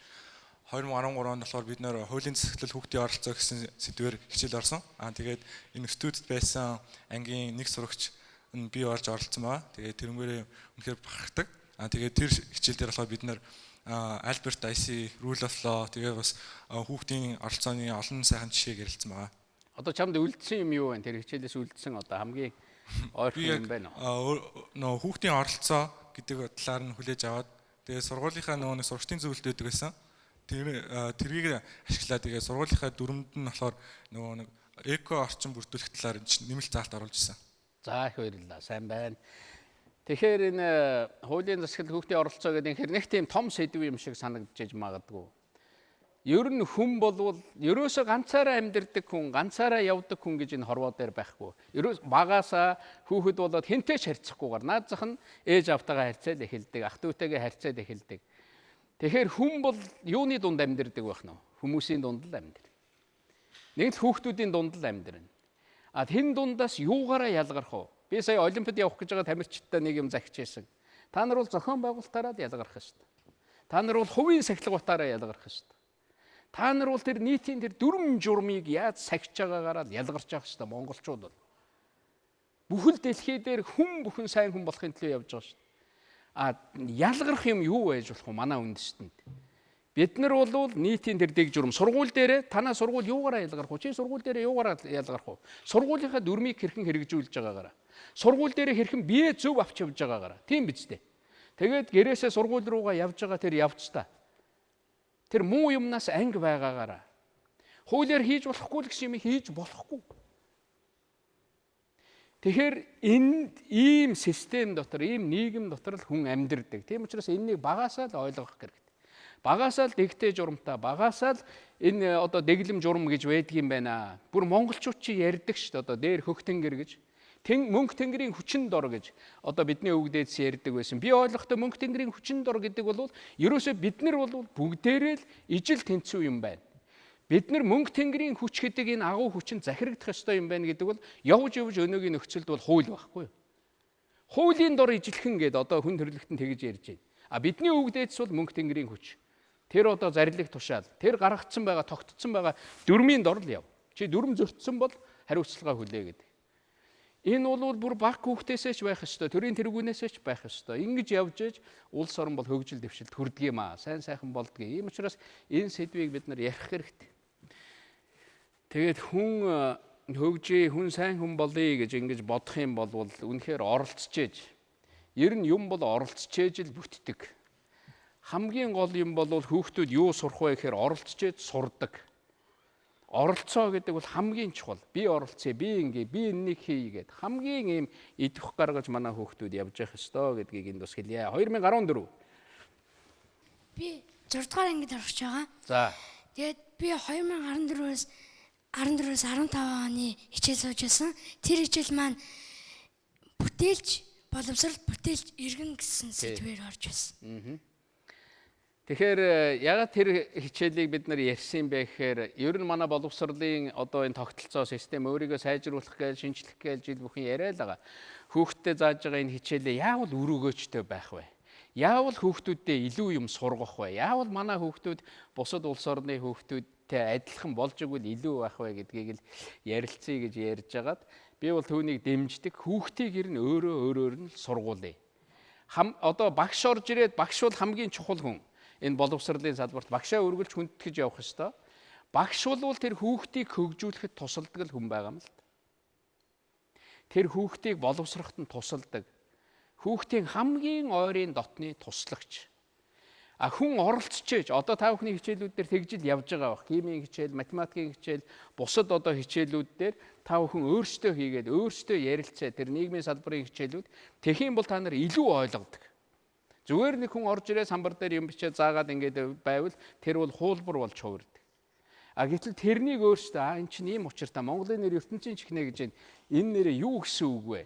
2013 онд болохоор бид нэр хуулийн засаглал хүүхдийн оролцоо гэсэн сэдвээр хичээл орсон. Тэгээд энэ студид байсан ангийн нэг сурагч нь би орж оролцсон байгаа. Тэгээд тэрнгээрээ үнэхээр бахархдаг. Тэгээд тэр хичээл дээр болохоор бид нэр Альберт Айси, Rule of Law тэгээ бас хүүхдийн оролцооны олон сайхан жишээг ярилцсан байгаа. Одоо чамд үлдсэн юм юу вэ? Тэр хичээлээс үлдсэн одоо хамгийн ойрхон юм байна уу? Нөө хүүхдийн оролцоо гэдэг талаар нь хүлээж аваад тэгээ сургуулийнхаа нөгөө нэг сургалтын зөвлөлт өгдөг байсан. Тэрийг ашиглаад тэгээ сургуулийнхаа дүрмэнд нь болохоор нөгөө нэг эко орчин бүрдүүлэх талаар нэмэлт заалт оруулж ирсэн. За их баярлалаа. Сайн байна. Тэгэхээр энэ хуулийн засаглал хүүхдийн оролцоо гэдэг нь нэг тийм том сэдв юм шиг санагдаж магадгүй. Ер нь хүн болвол ерөөсөө ганцаараа амьдардаг хүн, ганцаараа явдаг хүн гэж энэ хорвоо дээр байхгүй. Ерөөс багаасаа хүүхэд болоод хэнтэй ч харьцахгүйгээр наазах нь ээж автайгаа харьцаад эхэлдэг, ах дүүтэйгээ харьцаад эхэлдэг. Тэгэхээр хүн бол юуны дунд амьдардаг байх нь вэ? Хүмүүсийн дунд л амьдардаг. Нэг л хүүхдүүдийн дунд л амьдарна. Тэн дундаас юугаараа ялгарх вэ? Би сая Олимпиад явах гэж байгаа тамирчидтай нэг юм захиж байсан. Та нар бол зохион байгуулалтаараа ялгарх шүү дээ. Та нар бол хувийн сахилгуудаараа ялгарх шүү дээ. Та нар бол тэр нийтийн тэр дүрм журмыг яаж сахиж байгаагаараа ялгарч байгаа шүү дээ монголчууд бол. Бүхэл дэлхий дээр хүн бүхэн сайн хүн болохын төлөө явж байгаа шүү дээ. Ялгарх юм юу байж болох вэ манай үндэстэнд? Бид нар бол нийтийн тэр дэг журм сургууль дээр танаа сургууль юугаараа ялгарх вэ? Чи сургууль дээр юугаараа ялгарх вэ? Сургуулийнхаа дүрмийг хэрхэн хэрэгжүүлж байгаагаараа. Сургууль дээр хэрхэн бие зөв авч явж байгаагаараа. Тийм биз дээ. Тэгээд гэрээсээ сургууль руугаа явж байгаа тэр явцдаа. Тэр муу юмнаас анги байгаагаараа. Хуулиар хийж болохгүй л гэсэн юм хийж болохгүй. Тэгэхээр энэ ийм систем дотор, ийм нийгэм дотор л хүн амьдардаг. Тийм учраас энэнийг багаасаа л ойлгох хэрэгтэй. Багаасаа л дэгтэй журамтай, багаасаа л энэ одоо дэглэм журам гэж байдаг юм байна. Бүр монголчууд чи ярьдаг шүү дээ одоо дээр хөхтөнгэр гэж. Мөнх тэнгэрийн хүчин дор гэж одоо бидний өвөг дээдс ярьдаг байсан. Би ойлгохдоо мөнх тэнгэрийн хүчин дор гэдэг бол ерөөсөө бид нар бол бүгдээрээ л ижил тэнцүү юм байна. Бид нар мөнх тэнгэрийн хүч гэдэг энэ агуу хүчинд захирагдах ёстой юм байна гэдэг бол явж өнөөгийн нөхцөлд бол хууль байхгүй юу? Хуулийн дор ижилхэн гэдэг одоо хүн төрлөختөнд тэгж ярьж байна. А бидний өвөг дээдс бол мөнх тэнгэрийн хүч. Тэр одоо зарлиг тушаал, тэр гаргагдсан байгаа, тогтцсон байгаа дүрмийн дор л яв. Чи дүрм зөрчсөн бол хариуцлага хүлээ гэдэг. Энэ бол бүр баг хүүхдээсээ ч байх ёстой, төрийн тэргүүнээсээ ч байх ёстой. Ингэж явж ээж улс орон бол хөгжил дэвшилд хүрдэг юм аа. Сайн сайхан болдгийг. Ийм учраас энэ сэдвийг бид нар ярих хэрэгтэй. Тэгээд хүн хөгжиж, хүн сайн хүн болъё гэж ингэж бодох юм бол үнэхээр оролцож ээж. Ер нь юм бол оролцож ээж л бүтдэг. Хамгийн гол юм бол хүүхдүүд юу сурах вэ гэхээр оролцож ээж сурдаг. Оролцоо гэдэг бол хамгийн чухал. Би оролцъё, би ингээ, би энэнийг хийе гэд хамгийн ийм идэх гаргаж манай хүүхдүүд явж явах ёстой гэдгийг энд бас хэлье. 2014. Би 6 дугаар ангид орж байгаа. За. Тэгээд би 2014-өөс 15 оны хичээл сууж байсан. Тэр хичээл маань бүтээлч, боловсрол бүтээлч иргэн гэсэн сэдвээр орж байсан. Тэгэхээр ягаад тэр хичээлийг бид нар ярьсан бэ гэхээр ер нь манай боловсролын одоо энэ тогтолцоо систем өөрийгөө сайжруулах гэж шинжлэх гэж жил бүхэн яриад байгаа. Хүүхдтэй зааж байгаа энэ хичээлээ яавал өрөөгөөчтэй байх вэ? Яавал хүүхдүүддээ илүү юм сургах вэ? Яавал манай хүүхдүүд бусад улс орны хүүхдүүдтэй адилхан болж игэл илүү байх вэ гэдгийг л ярилцъя гэж ярьж байгаад би бол түүнийг дэмждэг. Хүүхдийг ер нь өөрөөр нь сургуулъя. Одоо багш орж ирээд багш бол хамгийн чухал хүн. Энэ боловсролын салбарт багшаа өргөлж хүндэтгэж явах ёстой. Багш бол тэр хүүхдийг хөгжүүлэхэд тусалдаг хүн байгаа юм л. Тэр хүүхдийг боловсроход нь тусалдаг. Хүүхдийн хамгийн ойрын дотны туслагч. А хүн оролцож ээж одоо та бүхний хичээлүүд дээр тэгжил явж байгаа бах. Химийн хичээл, математикийн хичээл, бусад одоо хичээлүүд дээр та бүхэн өөрсдөө хийгээд өөрсдөө ярилцээ тэр нийгмийн салбарын хичээлүүд тэхийн бол та нар илүү ойлгодог. Зүгээр нэг хүн орж ирээ самбар дээр юм бичээ заагаад ингээд байвал тэр бол хуулбар болж хувирдаг. А гэтэл тэрнийг өөрсдөө энэ чинь ийм учиртай Монголын нэр ертөнцийн чихнэ гэж энэ нэрээ юу гэсэн үг вэ?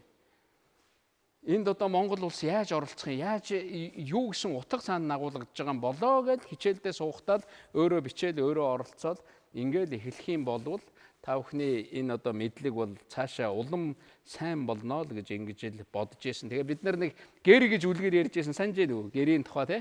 Энд одоо Монгол улс яаж оролцох юм, яаж юу гэсэн утга цаана нагуулгаж байгаа юм болоо гэж хичээлдээ суугатаад өөрөө бичээл өөрөө оролцоод ингээл эхлэх юм болвол та бүхний энэ одоо мэдлэг бол цаашаа улам сайн болно л гэж ингэж л бодож ирсэн. Тэгээ бид нар нэг гэр гэж үлгэр ярьж ирсэн санаж байна уу? Гэрийн тухай те.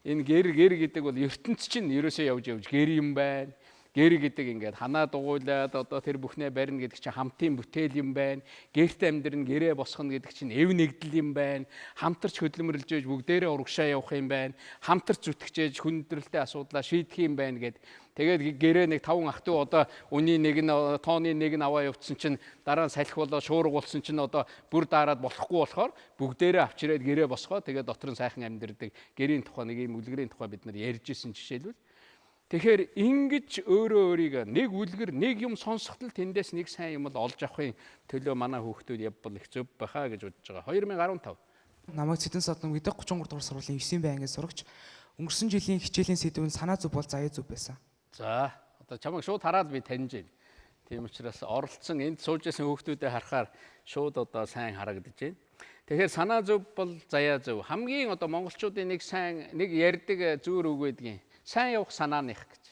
Энэ гэр гэдэг бол ертөнц чинь ерөөсөө явж гэр юм байна. Гэр гэдэг ингээд ханаа дугуйлаад одоо тэр бүхнээ барина гэдэг чинь хамтын бүтээл юм байна. Гэрт амьдрын гэрээ босгоно гэдэг чинь эв нэгдэл юм байна. Хамтарч хөдөлмөрлж ээж бүгдээрээ урагшаа явах юм байна. Хамтарч зүтгэж ээж хүндрэлтэй асуудлаа шийдэх юм байна гэд. Тэгээд гэрээ нэг 5 ах トゥ одоо үний нэг нь тооны нэг нь аваа явуулсан чинь дараа нь салхи болоо шуурга болсон чинь одоо бүр дараад болохгүй болохоор бүгдээрээ авчирээд гэрээ босгоо тэгээд дотор нь сайхан амьдэрдэг. Гэрийн тухай нэг юм үлгэрийн тухай бид нар ярьж исэн жишээлбэл тэгэхээр ингэж өөрийгөө нэг үлгэр нэг юм сонсохтол тэндээс нэг сайн юм олж авахын төлөө манай хүүхдүүд явбал их зөв байхаа гэж бодож байгаа. 2015. Намайг Цэдэн Содном гэдэг 33 дугаар сургуулийн 9 байнгын сурагч. Өнгөрсөн жилийн хичээлийн сэдв нь санаа зүв бол заяа зүв байсан. За одоо чамайг шууд хараад би таньж байна. Тийм учраас оролцсон энд сууж байсан хүүхдүүдэд харахаар шууд одоо сайн харагдаж байна. Тэгэхээр санаа зүв бол заяа зүв. Хамгийн одоо монголчуудын нэг сайн нэг ярьдаг зүүр үг байдгийн. Сайн явах санааных гэж.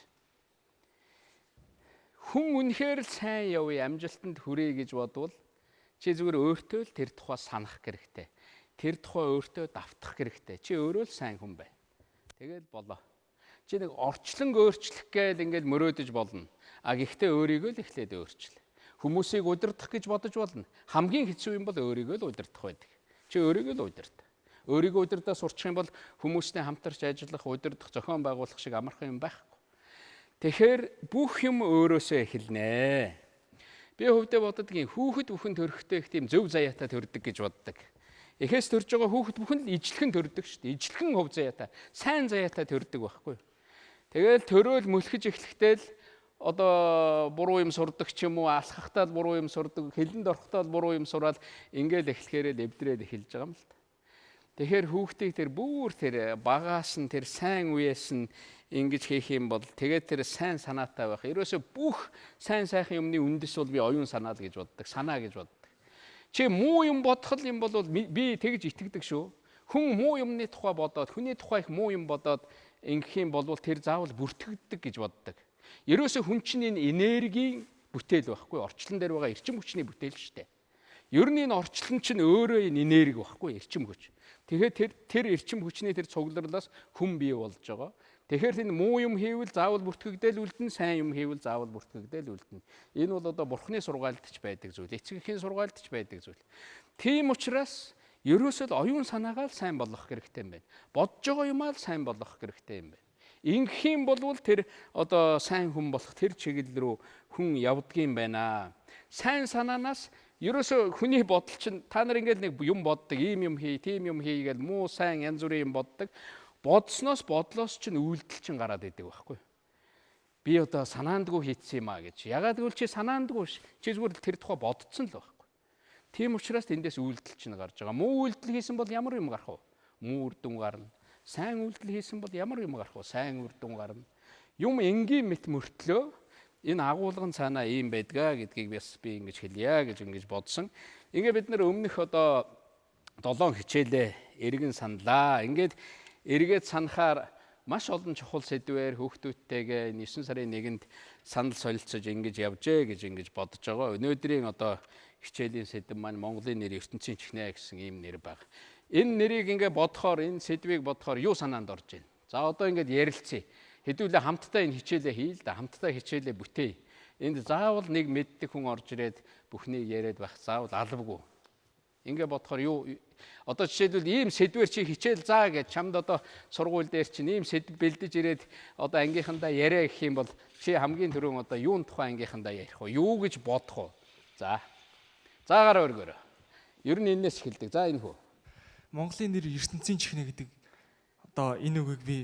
Хүн үнэхээр л сайн явъя, амжилтанд хүрээ гэж бодвол чи зүгээр өөртөө л тэр тухай санах хэрэгтэй. Тэр тухай өөртөө давтах хэрэгтэй. Чи өөрөө л сайн хүн бай. Тэгэл болоо. Чи нэг орчлон өөрчлөх гээл ингээд мөрөөдөж болно. А гэхдээ өөрийгөө л эхлээд өөрчил. Хүмүүсийг удирдах гэж бодож болно. Хамгийн хэцүү юм бол өөрийгөө л удирдах байдаг. Чи өөрийгөө л удирд. Өөрийгөө удирдах сурчих юм бол хүмүүстэй хамтарч ажиллах, удирдах, зохион байгуулах шиг амархан юм байхгүй. Тэгэхээр бүх юм өөрөөсөө эхэлнэ. Би хөвдөө боддгийн хүүхэд бүхэн төрөхтэй их тийм зөв заяатай төрдөг гэж боддог. Эхээс төрж байгаа хүүхэд бүхэн л ижлэхэн төрдөг шүү дээ. Ижлэхэн хөв заяатай, сайн заяатай төрдөг байхгүй. Тэгэл төрөөл мөлхөж эхлэхдээ л одоо буруу юм сурдаг ч юм уу, алхахтаа л буруу юм сурдаг, хэлэнд орохтаа л буруу юм сураад ингээл эхлэхээрээ эвдрээд эхэлж байгаа юм л та. Тэгэхээр хүүхдийг тэр бүр тэр багаас нь тэр сайн үеэс нь ингэж хийх юм бол тэгээд тэр сайн санаатай байх. Ерөөсөө бүх сайн сайхан юмны үндэс бол би оюун санаа л гэж боддог. Санаа гэж боддог. Чи муу юм бодох юм бол би тэгж итгэдэг шүү. Хүн муу юмны тухай бодоод, хүний тухай их муу юм бодоод ингэх юм бол тэр заавал бүртгэгддэг гэж боддог. Ерөөсөө хүн чинь энэ энергийн бүтээл байхгүй, орчлон дээр байгаа эрчим хүчний бүтээл шүү дээ. Ер нь энэ орчлон чинь өөрөө энэ энерги байхгүй, эрчим хүч. Тэгэхээр тэр эрчим хүчний тэр цугларлаас хүн бий болж байгаа. Тэгэхээр энэ муу юм хийвэл заавал бүртгэгдэл үлдэн, сайн юм хийвэл заавал бүртгэгдэл үлдэн. Энэ бол одоо Бурхны сургаалтч байдаг зүйл, эцэг эхийн сургаалтч байдаг зүйл. Тийм учраас ерөөсөө оюун санаагаа л сайн болгох хэрэгтэй юм байна. Бодж байгаа юмаа л сайн болгох хэрэгтэй юм байна. Ингэх юм бол тэр одоо сайн хүн болох тэр чиглэл рүү хүн явдгийм байна. Сайн санаанаас ерөөсөө хүний бодол чинь та нар ингээд нэг юм боддог, ийм юм хий, тийм юм хий гэж муу сайн янз бүрийн юм боддог. Бодсноос бодлоос чинь үйлдэл чинь гараад идэг байхгүй. Би одоо санаандгүй хийцсэн юм а гэж. Ягаад гэвэл чи санаандгүй ш. Чи зүгээр тэр тухай бодцсон л байхгүй. Тийм учраас тэндээс үйлдэл чинь гарч байгаа. Муу үйлдэл хийсэн бол ямар юм гарах вэ? Муу үр дүн гарна. Сайн үйлдэл хийсэн бол ямар юм гарах вэ? Сайн үр дүн гарна. Юм энгийн мэт мөртлөө энэ агуулгын цаанаа ийм байдгаа гэдгийг би ингэж хэлье гэж ингэж бодсон. Ингээ бид нэр өмнөх одоо 7 хичээлээ эргэн саналаа. Ингээд эргээд санахаар маш олон чухал сэдвээр хүүхдүүдтэйгээ 9 сарын 1-нд санал солилцож ингэж явжээ гэж ингэж бодож байгаа. Өнөөдрийн одоо хичээлийн сэдэв маань Монголын нэр ертөнцийн чихнэ гэсэн ийм нэр баг. Энэ нэрийг ингээ бодохоор, энэ сэдвийг бодохоор юу санаанд орж байна? За одоо ингээд ярилцъя. Хэдүүлээ хамтдаа энэ хичээлээ хий л да, хамтдаа хичээлээ бүтээе. Энд заавал нэг мэддэг хүн орж ирээд бүхнийг яриад байх заавал албагүй. Ингээ бодохоор юу одоо жишээлбэл ийм сэдвэр чи хичээл заа гэж чамд одоо сургууль дээр чинь ийм сэдв бэлдэж ирээд одоо ангийнхандаа яриа гэх юм бол чи хамгийн түрүүн одоо юун тухай ангийнхандаа ярих вэ? Юу гэж бодох вэ? За. Заагаар өргөөрэй. Ер нь энэс эхэлдэг. За энэ хүү. Монголын нэр ертөнцийн чихнэ гэдэг одоо энэ үгийг би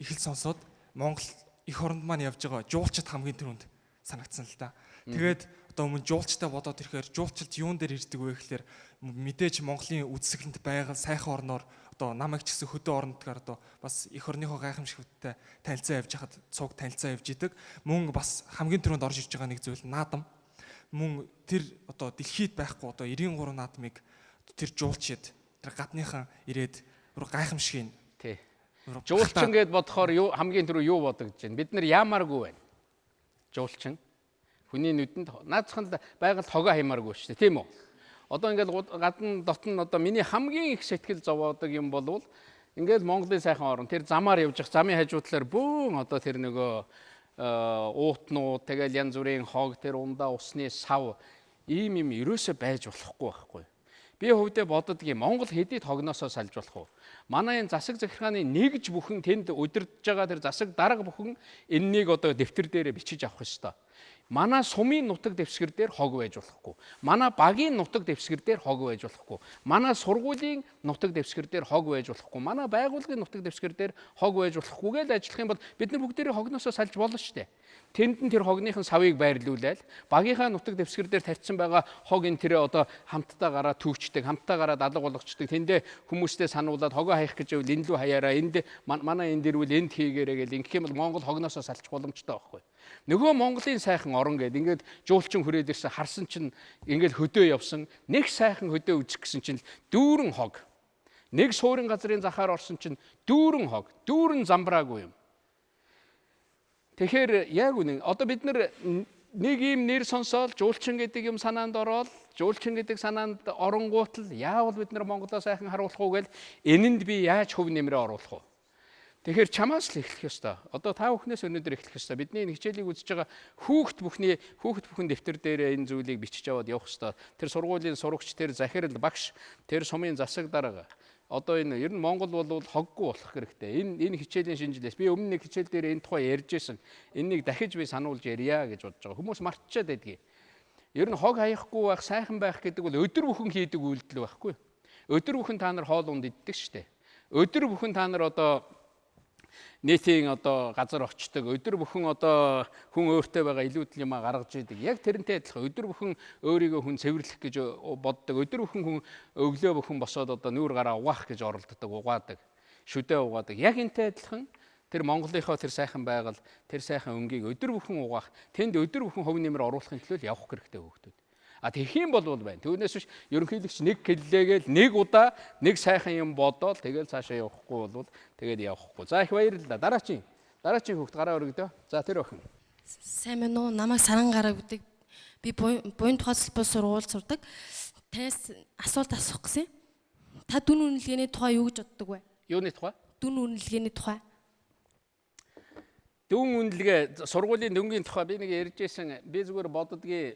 их л сонсоод Монгол эх оронд маань явж байгаа жуулчд хамгийн түрүүнд санагдсан л да. Тэгээд одоо өмнө жуулчтай бодоод ирэхээр жуулчд юун дээр ирдэг вэ гэхээр мэдээж Монголын үдсгэлэнд байгаа сайхан орноор одоо намайг ч гэсэн хөдөө орнотгаар одоо бас эх орныхоо гайхамшигттай танилцаа явж хахад цуг танилцаа явж идэг. Мөн бас хамгийн түрүүнд орж ирж байгаа нэг зүйл наадам. Мөн тэр одоо дэлхийд байхгүй одоо 93 наадмыг тэр жуулчид тэр гадныхан ирээд гайхамшиг. Тий. Жуулчин гэд бодохоор хамгийн түрүү юу бодогдож байна? Бид нар яамааргүй байна. Жуулчин хүний нүдэнд наацханд байгаль хогоо хаймааргүй шүү дээ, тийм үү? Одоо ингээд гадна дотн одоо миний хамгийн их сэтгэл зовоодог юм болвол ингээд Монголын сайхан орн тэр замаар явж явах замын хажуудлаар бөөн одоо тэр нөгөө уутнууд тэгэл янз бүрийн хог тэр ундаа усны сав ийм юм ерөөсөө байж болохгүй байхгүй. Би хувьдаа боддгийн Монгол хэдийд хогноосоо салж болох уу? Манай энэ засаг захиргааны нэгж бүхэн тэнд удирдах байгаа тэр засаг дарга бүхэн энэнийг одоо дэвтэр дээр бичиж авах ёстой. Манай сумын нутаг дэвсгэр дээр хог байж болохгүй. Манай багийн нутаг дэвсгэр дээр хог байж болохгүй. Манай сургуулийн нутаг дэвсгэр дээр хог байж болохгүй. Манай байгууллагын нутаг дэвсгэр дээр хог байж болохгүйгээл ажиллах юм бол бид нар бүгдээрээ хогноосоо салж болно шүү дээ. Тэнд нь тэр хогныхын савыг байрлуулаад багийнхаа нутаг дэвсгэр дээр тавьсан байгаа хог энэ тэрэ одоо хамтдаа гараа түүчдэг, хамтдаа гараа алга болгочдөг. Тэндээ хүмүүстэй сануулад хогоо хаях гэж байвал энэ лүү хаяараа энд манай энэ дэрвэл энд хийгээрэй гэл ингэх юм бол Монгол хогноосоо салчих боломжтой байхгүй. Нөгөө Монголын сайхан орон гээд ингээд жуулчин хүрээд ирсэн харсан чинь ингээд хөдөө явсан нэг сайхан хөдөө үзэх гэсэн чинь дүүрэн хог. Нэг суурин газрын захаар орсон чинь дүүрэн хог, дүүрэн замбраагүй юм. Тэгэхээр яг үнэн одоо бид нар нэг юм нэр сонсоод жуулчин гэдэг юм санаанд ороод жуулчин гэдэг санаанд оронгуут л яавал бид нар Монголоо сайхан харуулах уу гэл энэнд би яаж хөв нэмрээ оруулах вэ? Тэгэхээр чамаас л эхлэх ёстой. Одоо та бүхнээс өнөөдөр эхлэх ёстой. Бидний энэ хичээлийг үзэж байгаа хүүхд бүхэн дэвтэр дээр энэ зүйлийг бичиж аваад явах ёстой. Тэр сургуулийн сурагч, тэр захирал багш, тэр сумын засаг дарга. Одоо энэ ер нь Монгол бол хоггүй болох хэрэгтэй. Энэ хичээлийн шинжилээс би өмнө нэг хичээл дээр энэ тухай ярьж байсан. Энэнийг дахиж би сануулж ярья гэж бодож байгаа. Хүмүүс мартчихад байдгийг. Ер нь хог хаяхгүй байх, сайхан байх гэдэг бол өдөр бүхэн хийдэг үйлдэл байхгүй. Өдөр бүхэн та нар хоол унд иддэг шүү дээ. Өдөр бүхэн та нар одоо нийтийн одоо газар очдог, өдөр бүхэн одоо хүн өөртөө байгаа илүүдэл юмаа гаргаж идэг. Яг тэрнтэй адилхан өдөр бүхэн өөрийгөө хүн цэвэрлэх гэж боддог. Өдөр бүхэн хүн өглөө бүхэн босоод одоо нүүр гараа угаах гэж оролддог, угаадаг, шүдээ угаадаг. Яг энтэй адилхан тэр Монголынхоо тэр сайхан байгаль, тэр сайхан өнгийг өдөр бүхэн угаах, тэнд өдөр бүхэн хөв нэмэр оруулахын төлөө явах хэрэгтэй хүүхдүүд. Тэгэх юм бол байна. Түүнээс биш ерөнхийлөгч нэг хэллээгээл нэг удаа нэг сайхан юм бодоол тэгэл цаашаа явахгүй бол тэгээд явахгүй. За их баярлалаа. Дараачийн хүүхд гараа өргөдөө. За тэр охин. Сайн байна уу? Намайг Саран гарагдаг. Би буян тухай салбар сургууль сурдаг. Танаас асуулт асуух гэсэн. Та дүн үнэлгээний тухай юу гэж боддог вэ? Юуны тухай? Дүн үнэлгээний тухай. Дүн үнэлгээ сургуулийн дүнгийн тухай би нэг ярьж байсан. Би зүгээр боддгийн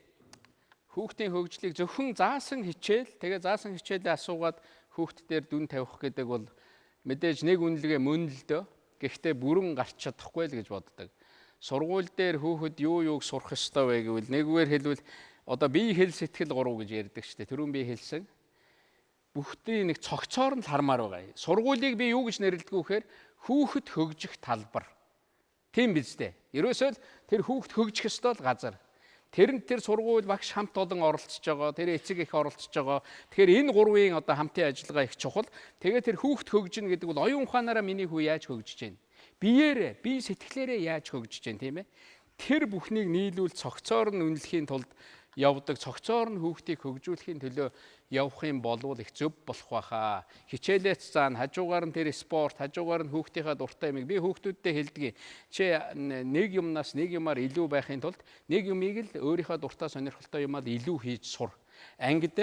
хүүхдийн хөгжлийг зөвхөн заасан хичээл, тэгээ заасан хичээлээ асуугаад хүүхд дээр дүн тавих гэдэг бол мэдээж нэг үнэлгээ мөн л дөө. Гэхдээ бүрэн гарч чадахгүй л гэж боддог. Сургууль дээр хүүхэд юу юуг сурах ёстой вэ гэвэл нэгвээр хэлбэл одоо бие хэл сэтгэл гурав гэж ярьдаг шүү дээ. Түрүүн би хэлсэн. Бүгдийн нэг цогцоор нь хармаар байгаа. Сургуулийг би юу гэж нэрлэдэг вэ гэхээр хүүхэд хөгжих талбар. Тийм биз дээ. Ерөөсөө л тэр хүүхэд хөгжих ёстой л газар. Тэр сургууль багш хамт олон оролцож байгаа, тэр эцэг их оролцож байгаа. Тэгэхээр энэ гурвын одоо хамтын ажиллагаа их чухал. Тэгээд тэр хүүхэд хөгжинэ гэдэг бол оюун ухаанаараа миний хүү яаж хөгжиж байна? Бие сэтгэлээрээ яаж хөгжиж байна, тийм ээ? Тэр бүхнийг нийлүүл цогцоор нь үнэлэхийн тулд явдаг, цогцоор нь хүүхдийг хөгжүүлэхийн төлөө явах юм болвол их зөв болох байхаа. Хичээлээс заана, хажуугаар нь тэр спорт, хажуугаар нь хүүхдийнхээ дуртай юмыг би хүүхдүүддээ хэлдэг. Чи нэг юмнаас нэг юмар илүү байхын тулд нэг юмыг л өөрийнхөө дуртай сонирхолтой юмад илүү хийж сур. Ангид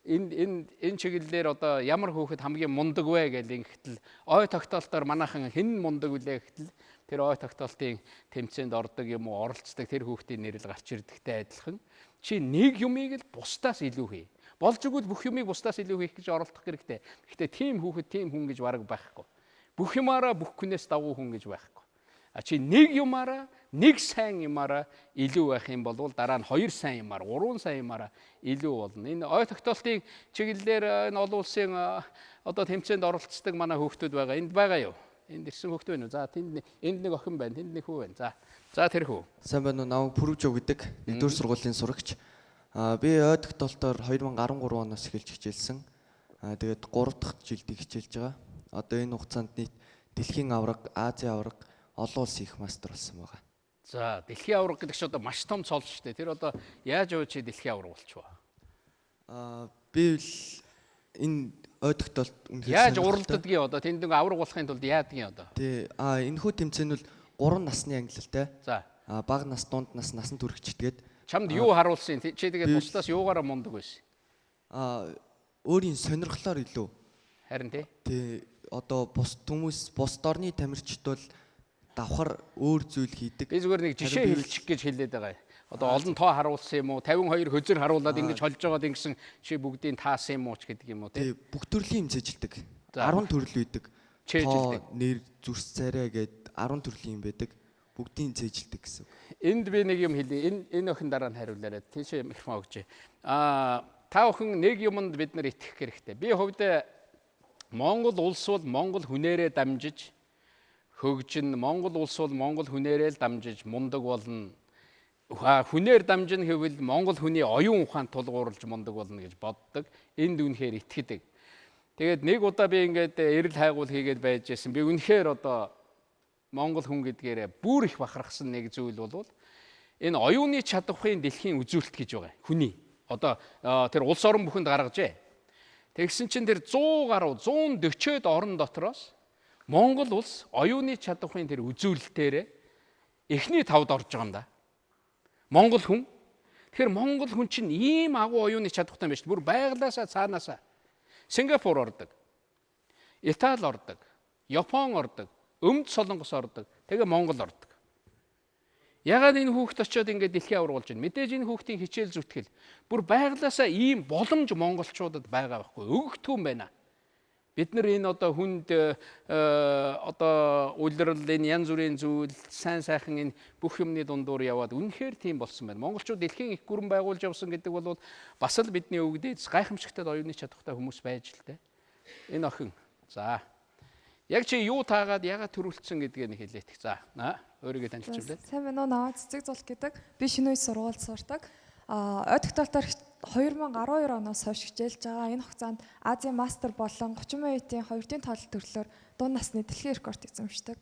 энэ чиглэлээр одоо ямар хүүхэд хамгийн мундаг вэ гэж ингэхдээ ой тогтоолтоор манайхан хэн мундаг вүлээ гэтэл тэр ой тогтоолтын тэмцээнд ордог юм уу оролцдог тэр хүүхдийн нэрэл гарч ирдэгтэй адилхан чи нэг юмыг л бусдаас илүү хий. Болж игэл бүх юмыг бусдаас илүү хийх гэж оролдох хэрэгтэй. Гэхдээ тийм хүүхэд тийм хүн гэж бараг байхгүй. Бүх юмараа бүх хүнээс давуу хүн гэж байхгүй. Чи нэг юмараа нэг сайн юмараа илүү байх юм бол дараа нь хоёр сайн юмар, гурван сайн юмараа илүү болно. Энэ ой тогтоолтын чиглэлээр энэ олон улсын одоо тэмцээнд оролцдог манай хүүхдүүд байгаа. Энд байгаа юу? Энд ирсэн хүүхд байна уу? За энд нэг охин байна, тэнд нэг хүү байна. За тэр хүү. Сайн байна уу? Намайг Пүрвжөө гэдэг 1-р сургуулийн сурагч. Би ой тогтоолтоор 2013 оноос эхэлж хичээлсэн. Тэгээд 3 дахь жилдээ хичээлж байгаа. Одоо энэ хугацаанд нийт дэлхийн аварга, Азийн аварга, олон улсын их мастер болсон байгаа. За дэлхийн аварга гэдэг чинь одоо маш том цол шүү дээ. Тэр одоо яаж явж чи дэлхийн аварга болчихвоо? Би л энэ ой тогтоолт үнэхээр яаж уралдадгийг одоо тэнд нэг аварга болохын тулд яадгийн одоо? Тий. Энэ хүү тэмцээн бол 3 насны ангилалтай. За. Бага нас, дунд нас, насан туршидгээд чамд юу харуулсан? Чи тэгээд бусдаас юугаараа мундаг байсан? Өөрийн сонирхлоор илүү. Харин тий. Тий. Одоо бус хүмүүс бус дорны тамирчид бол давхар өөр зүйл хийдэг. Би зүгээр нэг жишээ хэлчих гэж хэлээд байгаа. Одоо олон тоо харуулсан юм уу? 52 хөзөр харуулад ингэж холж байгаад ингэсэн чи бүгдийн таасан юм уу ч гэдэг юм уу тий. Бүх төрлийн юм цэжилдэг. 10 төрөл үйдэг. Тоо, нэр, зүрс царай гэд 10 төрлийн юм байдаг. Бүгдийн цэжилдэг гэсэн. Энд би нэг юм хэлье. Энэ охин дараа нь хариулаарай. Тийшээ микрофон өгч. Та охин нэг юмд бид нар итгэх хэрэгтэй. Би хувьд Монгол улс бол Монгол хүнээрээ дамжиж хөгжин, Монгол улс бол Монгол хүнээрээ л дамжиж мундаг болно. Хүнээр дамжин гэвэл Монгол хүний оюун ухаан тулгуурлаж мундаг болно гэж боддог. Энд үнэхээр итгэдэг. Тэгээд нэг удаа би ингээд эрэл хайгуул хийгээд байж байсан. Би үнэхээр одоо Монгол хүн гэдгээрээ бүр их бахархсан нэг зүйл бол энэ оюуны чадварын дэлхийн үзүүлэлт гэж байгаа. Хүний. Одоо тэр улс орон бүхэнд гаргажээ. Тэгсэн чинь тэр 100 гаруй 140-од орн дотроос Монгол улс оюуны чадварын тэр үзүүлэлтээр эхний 5-д орж байгаа юм да. Монгол хүн. Тэгэхээр Монгол хүн чинь ийм агуу оюуны чадвартай байна шүү дээ. Бүр байглаасаа цаанаасаа. Сингапур ордог. Итали ордог. Япон ордог. Өмд Солонгос ордог. Тэгээ Монгол ордог. Ягаад энэ хүүхд очиод ингээд дэлхийн аварга болж байна? Мэдээж энэ хүүхдийн хичээл зүтгэл бүр байглаасаа ийм боломж монголчуудад байгаа байхгүй. Өгөгдсөн байна. Бид нар энэ одоо хүнд одоо улирал энэ янз бүрийн зүйл сайн сайхан энэ бүх юмны дундуур яваад үнэхээр тийм болсон байна. Монголчууд дэлхийн их гүрэн байгуулж явсан гэдэг бол бас л бидний өвгдөөс гайхамшигтай оюуны чадвартай хүмүүс байж л дээ. Энэ охин. За. Яг чи юу таагаад ягаад төрүүлсэн гэдгийг нь хэлээт. За. Өөрийгөө танилцуулъя. Сайн байна уу? Наваа Цэцэг Зул гэдэг. Би шинэ үе сургуульд сурдаг. Ой тогтоолтоор 2012 оноос хойш хичээлж байгаа. Энэ хугацаанд Азийн мастер болон 30 минутын 2-ын тоолол төрлөөр дунд насны дэлхийн рекорд эзэмшдэг.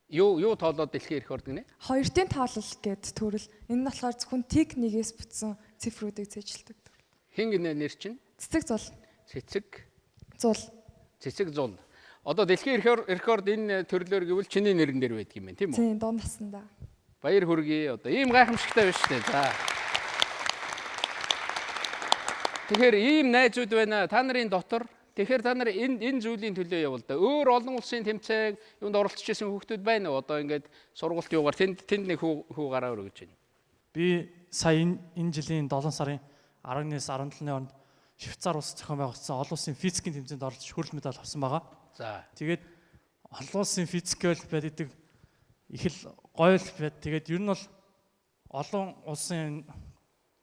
Юу тоолоод дэлхийн рекорд гинэ? 2-ын тоолол гэд төрөл. Энэ нь болохоор зөвхөн техникээс бүтсэн цифруудыг зэжилдэг. Хин гинэ нэр чинь? Цэцэг зул. Цэцэг Зул. Цэцэг зул. Одоо дэлхийн рекорд энэ төрлөөр гэвэл чиний нэрэн дээр байдаг юм байна, тийм үү? Тийм, дунд насандаа. Баяр хүргэе. Одоо ийм гайхамшигтай байна шүү дээ. За. Тэгэхээр ийм найзууд байна. Та нарын дотор тэгэхээр та нар энэ зүйлийн төлөө явал да. Өөр олон улсын тэмцээн юунд оролцож исэн хүүхдүүд байна уу? Одоо ингээд сургуульд юугаар тэнд нэг хүү гараа өргөж байна. Би сая энэ жилийн 7 сарын 11-ээс 17-ны хооронд Швейцар улс зохион байгуулсан олон улсын физикийн тэмцээнд оролцож хүрэл медаль авсан байгаа. За. Тэгээд олон улсын физикэл байдаг их л гоё л байд. Тэгээд ер нь бол олон улсын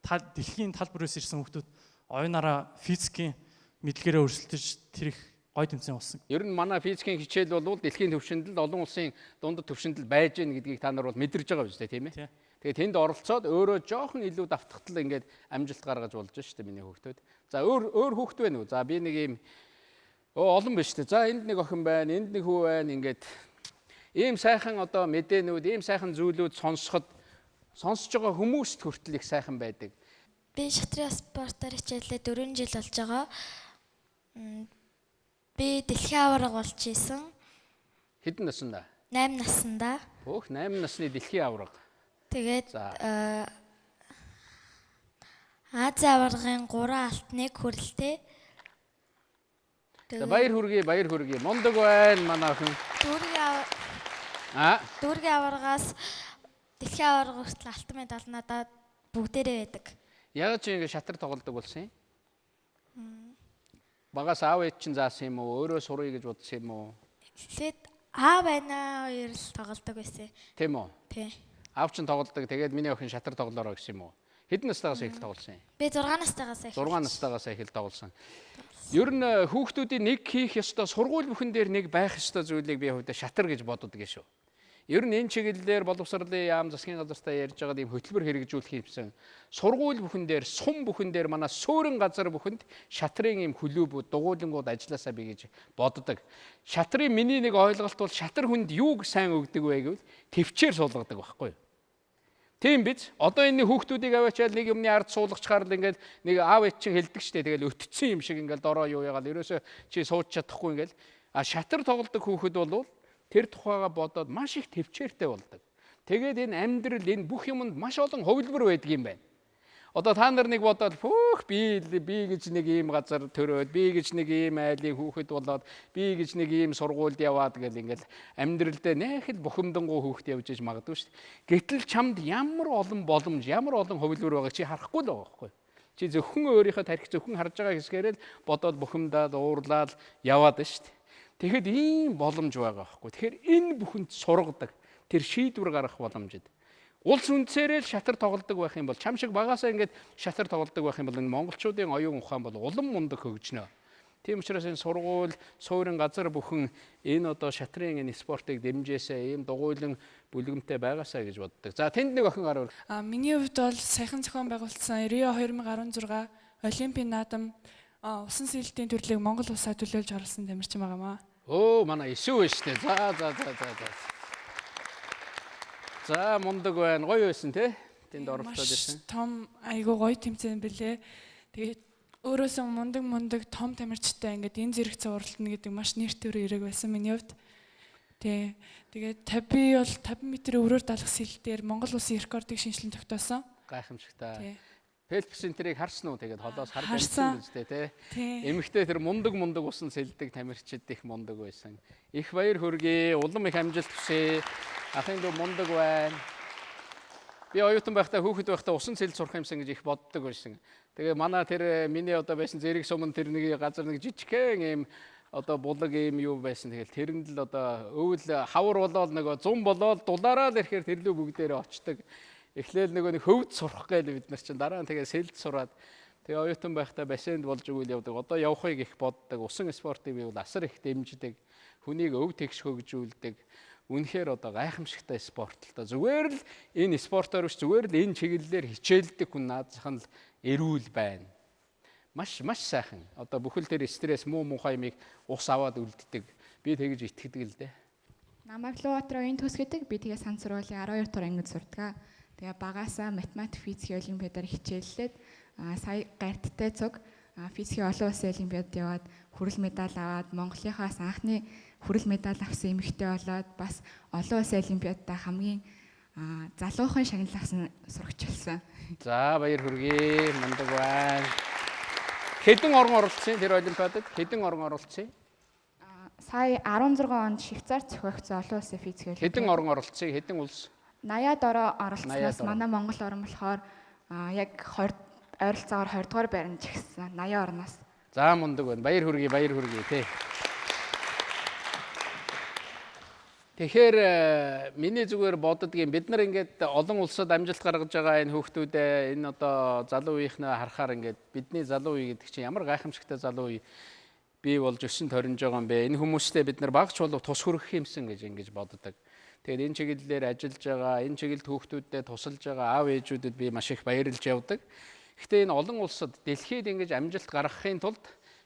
дэлхийн тал бүрээс ирсэн хүмүүс оюунаараа физикийн мэдлэгээрээ өрсөлдөж тэр их гоё тэмцээн болсон. Ер нь манай физикийн хичээл бол дэлхийн түвшинд л олон улсын дундад түвшинд л байж гэн гэдгийг та нар бол мэдэрж байгаа биз дээ, тийм ээ? Тэгээд тэнд оролцоод өөрөө жоохон илүү давтахтал ингээд амжилт гаргаж болж шүү дээ миний хүүхдүүд. За өөр хүүхд байна уу? За би нэг ийм олон биш үү? За энд нэг охин байна, энд нэг хүү байна ингээд ийм сайхан одоо мэдээнүүд, ийм сайхан зүйлүүд сонсоход сонсож байгаа хүмүүст хүртэл их сайхан байдаг. Би шатрын спортоор хичээлээ 4 жил болж байгаа. Би дэлхийн аварга болж исэн. Хэдэн наснда? 8 наснда. Өөх 8 насны дэлхийн аварга. Тэгээд Ази аваргын 3 алтныг хүрэлтэй. Баяр хүргэе. Мундаг байна манай охин. Дүүргийн аваргаас дэлхийн аварга хүртэл алтан медаль надад бүгдээрээ байдаг. Яг ч ингэ шатар тоглодог болсон юм. Багаас аав ээж чинь заасан юм уу? Өөрөө сурыг гэж бодсон юм уу? Тэгэхэд аав байна хоёр л тоглодог байсан. Тийм үү? Тийм. Аав чинь тоглодог. Тэгээд миний охин шатар тоглоорой гэсэн юм уу? Хэдэн настайгаас эхэл тоглосон юм? Би 6 настайгаас эхэл. 6 настайгаас эхэл тоглосон. Ер нь хүүхдүүдийн нэг хийх ёстой сургууль бүхэн дээр нэг байх ёстой зүйлийг би хувьдаа шатар гэж боддог шүү. Ер нь энэ чиглэлээр боловсролын яам засгийн газартаа ярьж байгаа ийм хөтөлбөр хэрэгжүүлэх юмсан сургууль бүхэн дээр, сум бүхэн дээр манай суурин газар бүхэнд шатрын ийм хөлөөбүүд, дугуйлангууд ажилласаа би гэж боддог. Шатрын миний нэг ойлголт бол шатар хүнд юуг сайн өгдөг вэ гэвэл төвчээр суулгадаг байхгүй юу? Тийм биз? Одоо энэ хүүхдүүдийг аваачаал нэг юмны ард суулгачаар л ингээд нэг аав ээж чинь хэлдэг штэ. Тэгэл өтцсөн юм шиг ингээд дороо юу ягаал ерөөсөө чи сууж чадахгүй ингээд шатар тоглодог хүүхэд бол тэр тухайга бодоод маш их төвчээртэй болдог. Тэгээд энэ амьдрал энэ бүх юмд маш олон хувилбар байдаг юм байна. Одоо та нар нэг бодоод би гэж нэг ийм газар төрөөд би гэж нэг ийм айлын хүүхэд болоод би гэж нэг ийм сургуульд яваад гэл ингээл амьдралдаа нэх л бухимдангуй хүүхэд явж иж магадгүй шүү дээ. Гэтэл чамд ямар олон боломж, ямар олон хувилбар байгааг чи харахгүй л байгаа байхгүй. Чи зөвхөн өөрийнхөө тарих зөвхөн харж байгаа хэсгээр л бодоод бухимдаад уурлаад яваад шүү дээ. Тэгэхэд ийм боломж байгаа байхгүй. Тэгэхээр энэ бүхэнд сургадаг, тэр шийдвэр гаргах боломжид. Улс үндсээрээ л шатар тоглодог байх юм бол чам шиг багасаа ингээд шатар тоглодог байх юм бол энэ монголчуудын оюун ухаан бол улам мундаг хөгжнө. Тийм учраас энэ сургууль, суурин газар бүхэн энэ одоо шатрын энэ спортыг дэмжээсээ ийм дугуйлан бүлгэмтэй байгаасаа гэж боддог. За тэнд нэг охин гарвал. Миний хувьд бол саяхан зохион байгуулсан Рио 2016 Олимпийн наадам усан сэлтийн төрлийг Монгол улсаа төлөөлж оруулсан тамирчин байгаамаа. Манай ишүү шүү дээ. За мундаг байна. Гоё байсан те. Тэнд оролцоод байсан. Том айгуу гоё тэмцээн бэлээ. Тэгээд өөрөөсөө мундаг том тамирчтай ингээд энэ зэрэг цувралтна гэдэг маш нэртөр хэрэг байсан миний хувьд. Тэгээд 50 бол 50 м өрөөр далах сэлдээр Монгол улсын рекордыг шинжлэн тогтоосон. Гайхамшигтай. Фелпс энтрийг харсан уу? Тэгээд холоос харж байсан үстэй те. Эмэгтэй тэр мундаг усан сэлдэг тамирчид их мундаг байсан. Их баяр хүргэе. Улам их амжилт хүсье. Ахын дүү мундаг байна. Би оюутан байхдаа хүүхэд байхдаа усан сэлд сурах юмсан гэж их боддог байсан. Тэгээ манай тэр миний одоо байсан зэрэг сумын тэр нэг газар нэг жижигхэн ийм одоо булаг ийм юу байсан. Тэгэл тэрэнд л одоо өвөл хавар болоод нөгөө зум болоод дулаараа л ирэхээр тэрлүү бүгдээрээ очдог. Эхлээл нөгөө нэг хөвд сурах гээл бид нар чинь дараа нь тэгээ сэлд сураад тэгээ оюутан байхдаа бассейнд болж өгөөл явдаг. Одоо явахыг их боддог. Усан спортыг би бол асар их дэмждэг. Хүнийг өв тэгш хөгжүүлдэг. Үнэхээр одоо гайхамшигтай спорт л та. Зүгээр л энэ спортоор биш зүгээр л энэ чиглэлээр хичээлдэг хүн наадхан л эрүүл байна. Маш сайхан. Одоо бүхэл тэр стресс муухай юмыг ус аваад үлддэг. Би тэгж итгэдэг л дээ. Намайг Луатра оюун төгс гэдэг. Би тэгээ сан сургуулийн 12 дугаар ангид сурдаг. Тэгээ багаасаа математик, физикийн олимпиадаар хичээллээд сая гарттай цуг физикийн олон улсын олимпиад яваад хүрэл медаль аваад Монголынхаас анхны хүрэл медаль авсан эмэгтэй болоод бас олон улсын олимпиадтай хамгийн залуухан шагнал авсан сурагч болсон. За баяр хүргэе. Мундаг байна. Хэдэн орон оролцсон тэр олимпиадад? Хэдэн орон оролцсон? Сая 16 онд Швейцарт зохиогдсон олон улсын физикийн олимпиад. Хэдэн орон оролцсон? Хэдэн улс? 80-аад ороо оролцсноос манай Монгол орн болохоор яг ойролцоогоор 20 дугаар байранд жигссэн 80 орноос. За мундаг байна. Баяр хүргэе, баяр хүргэе тий. Тэгэхээр миний зүгээр боддгийн бид нар ингээд олон улсад амжилт гаргаж байгаа энэ хүүхдүүдээ энэ одоо залуу үеийнхнээ харахаар ингээд бидний залуу үе гэдэг чинь ямар гайхамшигтай залуу үе бий болж өссөн торинж байгаа юм бэ? Энэ хүмүүстэй бид нар багч болов тус хүрэх юмсан гэж ингэж боддог. Тэгээд энэ чиглэлээр ажиллаж байгаа, энэ чиглэлд хүүхдүүдэд тусалж байгаа аав ээжүүдэд би маш их баярлж явдаг. Гэхдээ энэ олон улсад дэлхийд ингэж амжилт гаргахын тулд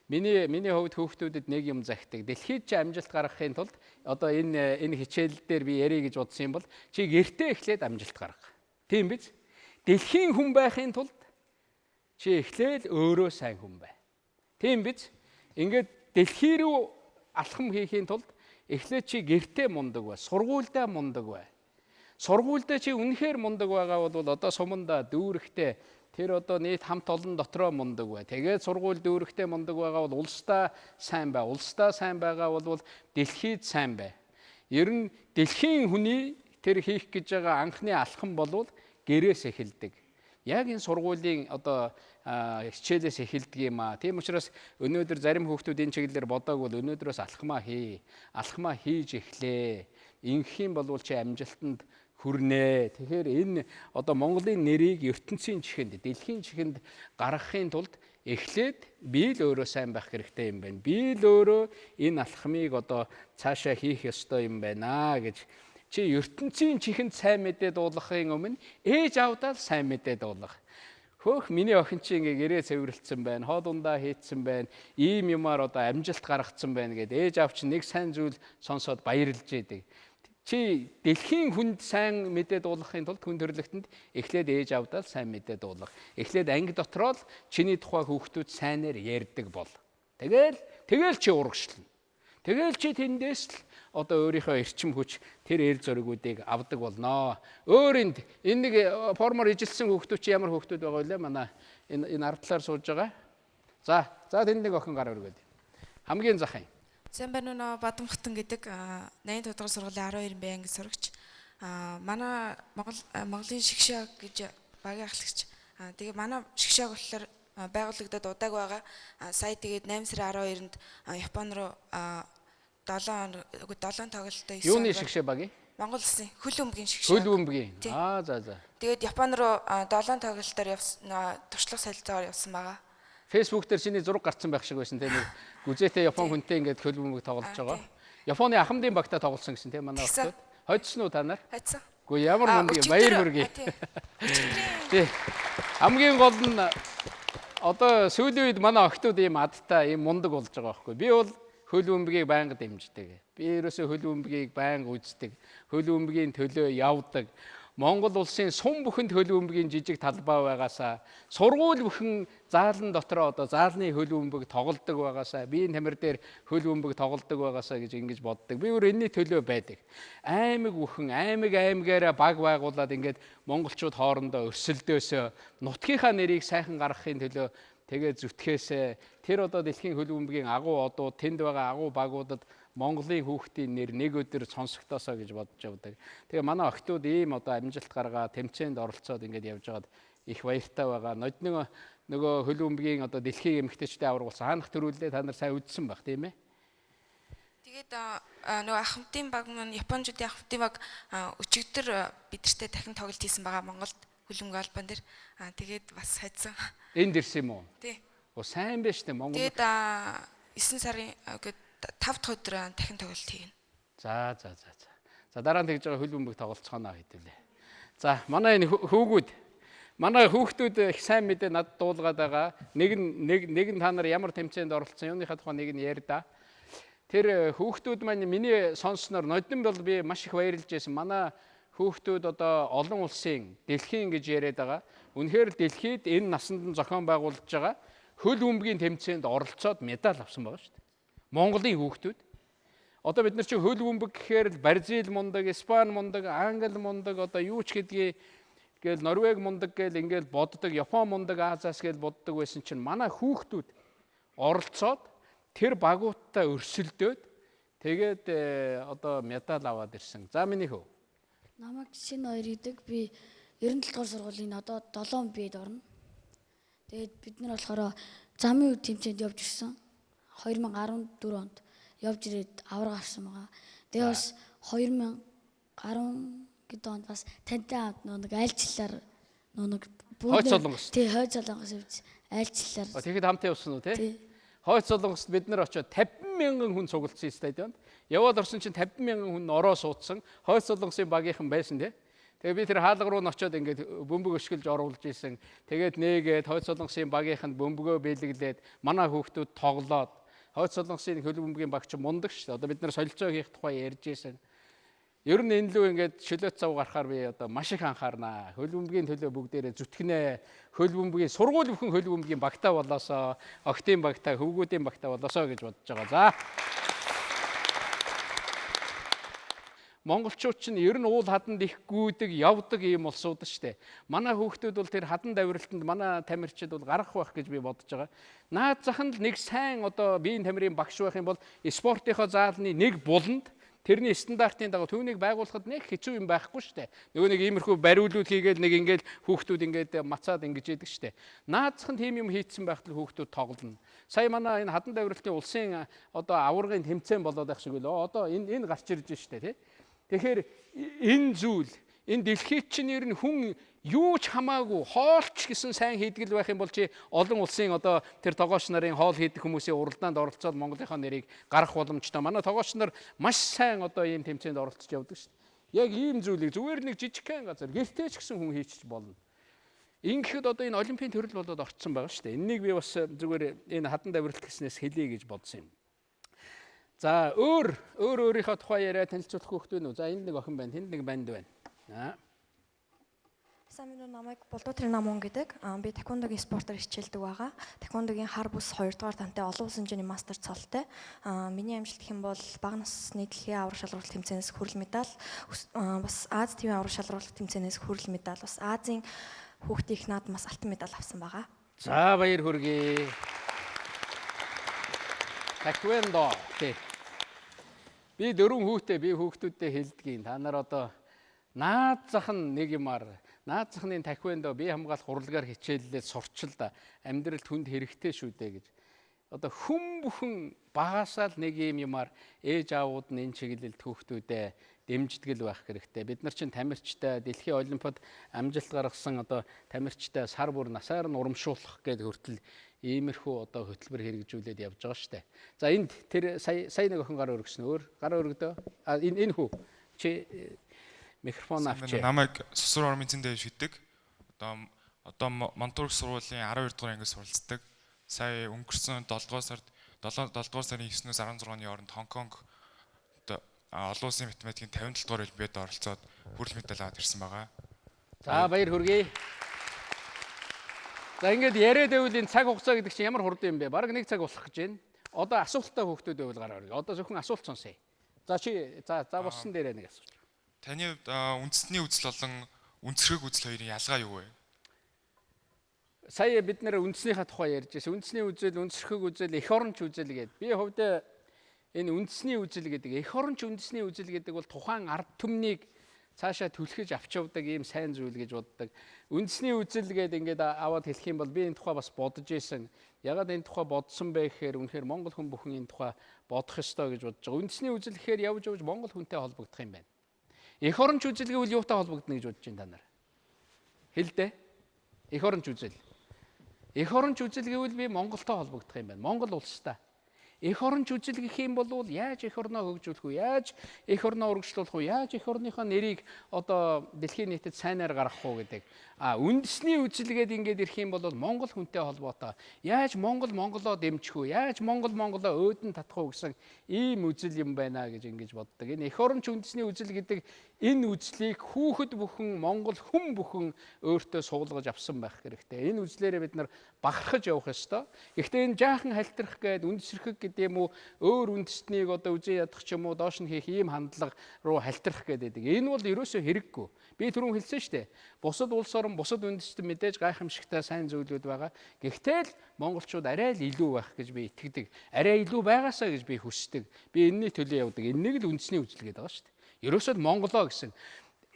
миний хувьд хүүхдүүдэд нэг юм захидаг. Дэлхийд чи амжилт гаргахын тулд одоо энэ хичээл дээр би ярих гэж бодсон юм бол чи гэртээ эхлээд амжилт гарга. Тийм биз? Дэлхийн хүн байхын тулд чи эхлээл өөрөө сайн хүн бай. Тийм биз? Ингээд дэлхий рүү алхам хийхийн тулд эхлээд чи гэртээ мундаг бай, сургуульдаа мундаг бай. Сургуульдаа чи үнэхээр мундаг байгаа бол одоо суманда дүүрэхтэй тэр одоо нийт хамт олон дотроо мундаг бай. Тэгээд сургууль дүүрэхтэй мундаг байгаа бол улсдаа сайн бай. Улсдаа сайн байгаа бол дэлхийд сайн бай. Ер нь дэлхийн хүний тэр хийх гэж байгаа анхны алхам бол гэрээс эхэлдэг. Яг энэ сургуулийн одоо хичээлээс эхэлдэг юм аа. Тийм учраас өнөөдөр зарим хүүхдүүд энэ чиглэлээр бодог бол өнөөдрөөс алхмаа хий. Алхмаа хийж эхлээ. Ингэх юм бол чи амжилтанд хүрнэ. Тэгэхээр энэ одоо Монголын нэрийг ертөнцийн чихэнд, дэлхийн чихэнд гаргахын тулд эхлээд би л өөрөө сайн байх хэрэгтэй юм байна. Би л өөрөө энэ алхмыг одоо цаашаа хийх ёстой юм байна гэж чи ертөнцийн чихэнд сайн мэдээ дуулгахын өмнө ээж аавдаа л сайн мэдээ дуулгах. Хөөх миний охин чи ингээ гэрээ цэвэрлсэн байна, хоо дундаа хийцэн байна, ийм юмар одоо амжилт гаргацсан байна гэдэг ээж аав чи нэг сайн зүйл сонсоод баярлж идэг. Чи дэлхийн хүнд сайн мэдээ дуулгахын тулд хүн төрлөختөнд эхлээд ээж аавдаа л сайн мэдээ дуулгах. Эхлээд анги дотроо л чиний тухай хүүхдүүд сайнаар ярьдаг бол. Тэгэл чи урагшлна. Тэгэл чи тэндээс л одоо өөрийнхөө эрчим хүч тэр эер зоригуудыг авдаг болноо. Өөр энд энэ нэг формор ижилсэн хүүхдүүд чи ямар хүүхдүүд байгаа вэ? Манай энэ ард талаар сууж байгаа. За тэнд нэг охин гар өргөөд. Хамгийн захын. Сайн байна уу? Бадамхтан гэдэг 80 дугаар сургуулийн 12 байнгын сурагч. Манай Монголын шгшээ гэж багийн ахлагч. Тэгээ манай шгшээг болохоор байгуулагдаад удааг байгаа. Сая тэгээд 8 сарын 12-нд Япон руу 7 тоглолттой 9. Юуны шгшээ багийн? Монгол улсын хөл өмгийн шгшээ. Хөл өмгийн. За. Тэгээд Япон руу 7 тоглолтоор туршлага солилцоогоор явсан байгаа. Facebook дээр чиний зураг гарцсан байх шиг байсан тийм нэг гүзээтэй Япон хүнтэй ингээд хөл өмг тоглож байгаа. Японы ахмадын багтаа тоглосон гэсэн тийм манай охтууд. Хоцсон уу та нар? Хоцсон. Гэхдээ ямар мундаг баяр хүргэе. Тий. Хамгийн гол нь одоо сүүлийн үед манай охтууд ийм адтай ийм мундаг болж байгаа байхгүй. Би бол хөл өмгийг байнга дэмждэг. Би ерөөсөө хөл өмгийг байнга үздэг. Хөл өмгийн төлөө явдаг. Монгол улсын сум бүхэнд хөл өмгийн жижиг талбай байгаасаа сургууль бүхэн заалан дотроо одоо заалны хөл өмбөг тоглодог байгаасаа биеийн тамир дээр хөл өмбөг тоглодог байгаасаа гэж ингэж боддог. Би өөр энэний төлөө байдаг. Аймаг бүхэн аймагаараа баг байгуулад ингээд монголчууд хоорондоо өрсөлдөөсөө нутгийнхаа нэрийг сайхан гаргахын төлөө тэгээ зүтгээсээ тэр одоо дэлхийн хөл өмгийн агуу одууд тэнд байгаа агуу багуудад Монголын хүүхдийн нэр нэг өдөр сонсогдосоо гэж бодож явдаг. Тэгээ манай охтууд ийм одоо амжилт гаргаа тэмцээнд оролцоод ингээд явж байгаад их баяртай байгаа. Нөгөө хөл өмгийн одоо дэлхийн эмэгтэйчдийн авраг болсон хаанах төрүүлээ та нар сайн үзсэн баг тийм ээ? Тэгээд нөгөө ахмадын баг маань Япончуудын ахмадын баг өчигдөр бидэртээ дахин тоглолт хийсэн байгаа Монголд хөл өмгийн албан дээр. Тэгээд бас хайцсан. Энд ирсэн юм уу? Тий. Сайн байж тээ Монгол. Тэгээд 9 сарын 5 дахь өдөр дахин тоглолт хийгнэ. За. Дараа нь тэгж байгаа хөл өмг тоглолцохооноо хэдүүлээ. За, манай энэ хүүгүүд, манай хүүхдүүд их сайн мэдээ надад дуулгаад байгаа. Нэг нь та нар ямар тэмцээнд оролцсон, юуныхаа тухай нэг нь ярьда. Тэр хүүхдүүд маань миний сонссноор нодон бол би маш их баярлж байсан. Манай хүүхдүүд одоо олон улсын дэлхийн гэж яриад байгаа. Үнэхээр дэлхийд энэ насанд нь зохион байгуулж байгаа хөл бөмбөгийн тэмцээнд оролцоод медаль авсан байгаа шүү дээ. Монголын хүүхдүүд. Одоо бид нар чинь хөл бөмбөг гэхээр л Бразил мундаг, Испани мундаг, Англи мундаг, одоо юу ч гэдгийг гээл Норвеги мундаг гээл ингээл боддог, Япон мундаг, Азиас гээл боддог байсан чинь манай хүүхдүүд оролцоод тэр багуудтай өрсөлдөөд тэгээд одоо медаль аваад ирсэн. За миний хөө. Намайг шинэ хоёр идэг. Би 97 дугаар сургуулийн одоо 7 Б-д орно. Тэгээд бид нар болохоор замын үе тэмцээнд явж ирсэн. 2014 онд явж ирээд авраг авсан байгаа. Тэгээд бас 2010 гэдэг онд бас тантай хамт нэг айлчлалаар нэг Хойд Солонгос. Тий, Хойд Солонгос явж айлчлалаар. Тэгэхэд хамтаа явсан уу те? Хойд Солонгост бид нар очиод 50,000 хүн цугласан стадионд. Яваад орсон чинь 50,000 хүн ороо суудсан. Хойд Солонгосын багийнхан байсан те. Тэгээ би тэр хаалга руу н очиод ингээд бөмбөг өшгөлж оруулж исэн. Тэгээд нээгээд Хойд Солонгосын багийнханд бөмбөгөө бэлэглээд манай хүүхдүүд тоглоод Хойд Солонгосын хөл бөмбөгийн багч мундаг шүү дээ. Одоо бид нар солилцоо хийх тухай ярьж исэн. Ер нь энэ лүү ингээд шөлөөт цав гарахаар би одоо маш их анхаарнаа. Хөл бөмбөгийн төлөө бүгдээрээ зүтгэнэ. Хөл бөмбөгийн сургууль бүхэн хөл бөмбөгийн багтаа болоосоо, октийн багтаа, хөвгүүдийн багтаа болоосоо гэж бодож байгаа. За. Монголчууд чинь ер нь уул хаданд их гүйдэг, явдаг юм улсууд шүү дээ. Манай хүүхдүүд бол тэр хадан давиралтанд манай тамирчид бол гарах байх гэж би бодож байгаа. Наад зах нь л нэг сайн одоо биеийн тамирын багш байх юм бол спортынхоо заалны нэг буланд тэрний стандартын дагуу түүнийг байгуулахад нэг хэцүү юм байхгүй шүү дээ. Нөгөө нэг иймэрхүү бариулууд хийгээл нэг ингээд хүүхдүүд ингээд мацаад ингэж яадаг шүү дээ. Наад зах нь тийм юм хийцэн байхад хүүхдүүд тоглоно. Сая манай энэ хадан давиралтын улсын одоо аваргын тэмцээн болоод байх шиг үлээ. Одоо энэ гарч ирж шүү дээ, тий. Тэгэхээр энэ зүйл энэ дэлхийд чинь ер нь хүн юу ч хамаагүй хоолч гэсэн сайн хийдгэл байх юм бол чи олон улсын одоо тэр тогооч нарын хоол хийдэг хүмүүсийн уралдаанд оролцоод Монголынхаа нэрийг гарах боломжтой. Манай тогооч нар маш сайн одоо ийм тэмцээнд оролцож явдаг шүү дээ. Яг ийм зүйлийг зүгээр нэг жижигхэн газар гэртээ ч гэсэн хүн хийчих болно. Ингэхэд одоо энэ олимпийн төрөл болоод орцсон байгаа шүү дээ. Энэнийг би бас зүгээр энэ хадан давиралт гэснээс хэлье гэж бодсон юм. За өөрийнхөө тухай яриа танилцуулах хүүхдүүд үү? За энд нэг охин байна, тэнд нэг банд байна. Сайн минь намайг Болдуутрын Намун гэдэг. Би таеквондогийн спортоор хичээлдэг байгаа. Таеквондогийн хар бүс 2 дугаар тантай олон улсын хэмжээний мастер цолтой. Миний амжилт гэх юм бол бага насны дэлхийн аврах шалралт тэмцээнээс хүрэл медаль, бас Аз ТV аврах шалралт тэмцээнээс хүрэл медаль, бас Азийн хүүхдийн их наадмаас алтан медаль авсан байгаа. За баяр хүргэе. Таеквондо тий. Би 4 хүүтэй, би хүүхдүүдтэй хэлдгийг. Та нар одоо наад зах нь нэг юмар, наад захны таеквондо бие хамгаалах урлагаар хичээллээд сурчилда амьдралд хүнд хэрэгтэй шүү дээ гэж. Одоо хүн бүхэн багасаа л нэг юмар ээж аавууд нь энэ чиглэлд хүүхдүүдээ дэмждэг байх хэрэгтэй. Бид нар чинь тамирчтай дэлхийн олимпиад амжилт гаргасан одоо тамирчтай сар бүр насаар нь урамшуулах гэдэг хүртэл иймэрхүү одоо хөтөлбөр хэрэгжүүлээд явж байгаа шүү дээ. За энд тэр сая нэг охин гар өргөсөн. Өөр гар өргөдөө. Энэ хүү чи микрофон авчи. Намайг Сусар ормын зэндээ шийдэг. Одоо Монтург сургуулийн 12 дугаар ангид суралцдаг. Сая өнгөрсөн 7 дугаар сарын 9-өөс 16-ны хооронд Хонконг олон улсын математикийн 57 дугаар олимпиадад оролцоод хүрэл медаль аваад ирсэн байгаа. За баяр хүргэе. За ингээд яриад байвал энэ цаг хугацаа гэдэг чинь ямар хурдан юм бэ? Бараг 1 цаг болох гэж байна. Одоо асуулттай хүүхдүүд байвал гараа өргөе. Одоо зөвхөн асуулт сонсъё. За чи за боссон дээрээ нэг асуулт. Таны үндэсний үзэл болон үндэсрэг үзэл хоёрын ялгаа юу вэ? Сая бид нэр үндэснийхаа тухай ярьж байсан. Үндэсний үзэл, үндэсрэг үзэл, эх оронч үзэл гэдэг. Би хувьдаа энэ үндэсний үзэл гэдэг, эх оронч үндэсний үзэл гэдэг бол тухайн ард түмнийг цаашаа түлхэж авч явдаг ийм сайн зүйл гэж боддог. Үндэсний үзэл гэдэг ингээд аваад хэлэх юм бол би энэ тухай бас бодож ийсэн. Ягаад энэ тухай бодсон бэ гэхээр үнэхээр Монгол хүн бүхэн энэ тухай бодох ёстой гэж бодож байгаа. Үндэсний үзэл гэхээр явж Монгол хүнтэй холбогдох юм байна. Эх оронч үзэл гэвэл юутай холбогдно гэж бодож байна та нар? Хэл дээ. Эх оронч үзэл. Эх оронч үзэл гэвэл би Монголтой холбогдох юм байна. Монгол улстай. Эх оронч үзэл гэх юм бол яаж эх орноо хөгжүүлэх вэ? Яаж эх орноо өргөжлүүлэх вэ? Яаж эх орныхоо нэрийг одоо дэлхийн нийтэд сайнаар гаргах вэ гэдэг. Үндэсний үзэл гэдэг ингээд ирэх юм бол Монгол хүнтэй холбоотой. Яаж Монголоо дэмжих вэ? Яаж Монголоо өөдөн татах вэ гэсэн ийм үзэл юм байна гэж ингэж боддог. Энэ эх оронч үндэсний үзэл гэдэг Энэ үзлийг хүүхэд бүхэн Монгол хүн бүхэн өөртөө суулгаж авсан байх хэрэгтэй. Энэ үзлээрээ бид нар бахархаж явах ёстой. Гэхдээ энэ жаахан халтрах гээд үндэсрэх гэдэг юм уу, өөр үндэстнийг одоо үзэн ядах ч юм уу, доош нь хийх ийм хандлага руу халтрах гэдэг. Энэ бол ерөөсөө хэрэггүй. Би түрүүн хэлсэн шүү дээ. Бусад улс орн, бусад үндэстэн мэдээж гайхамшигтай сайн зүйлүүд байгаа. Гэхдээ л монголчууд арай л илүү байх гэж би итгэдэг. Арай илүү байгаасаа гэж би хүсдэг. Би энэний төлөө явдаг. Энэнийг л үндэсний үзэл гэдэг байгаа шүү дээ. Ерөөсөө Монголоо гэсэн.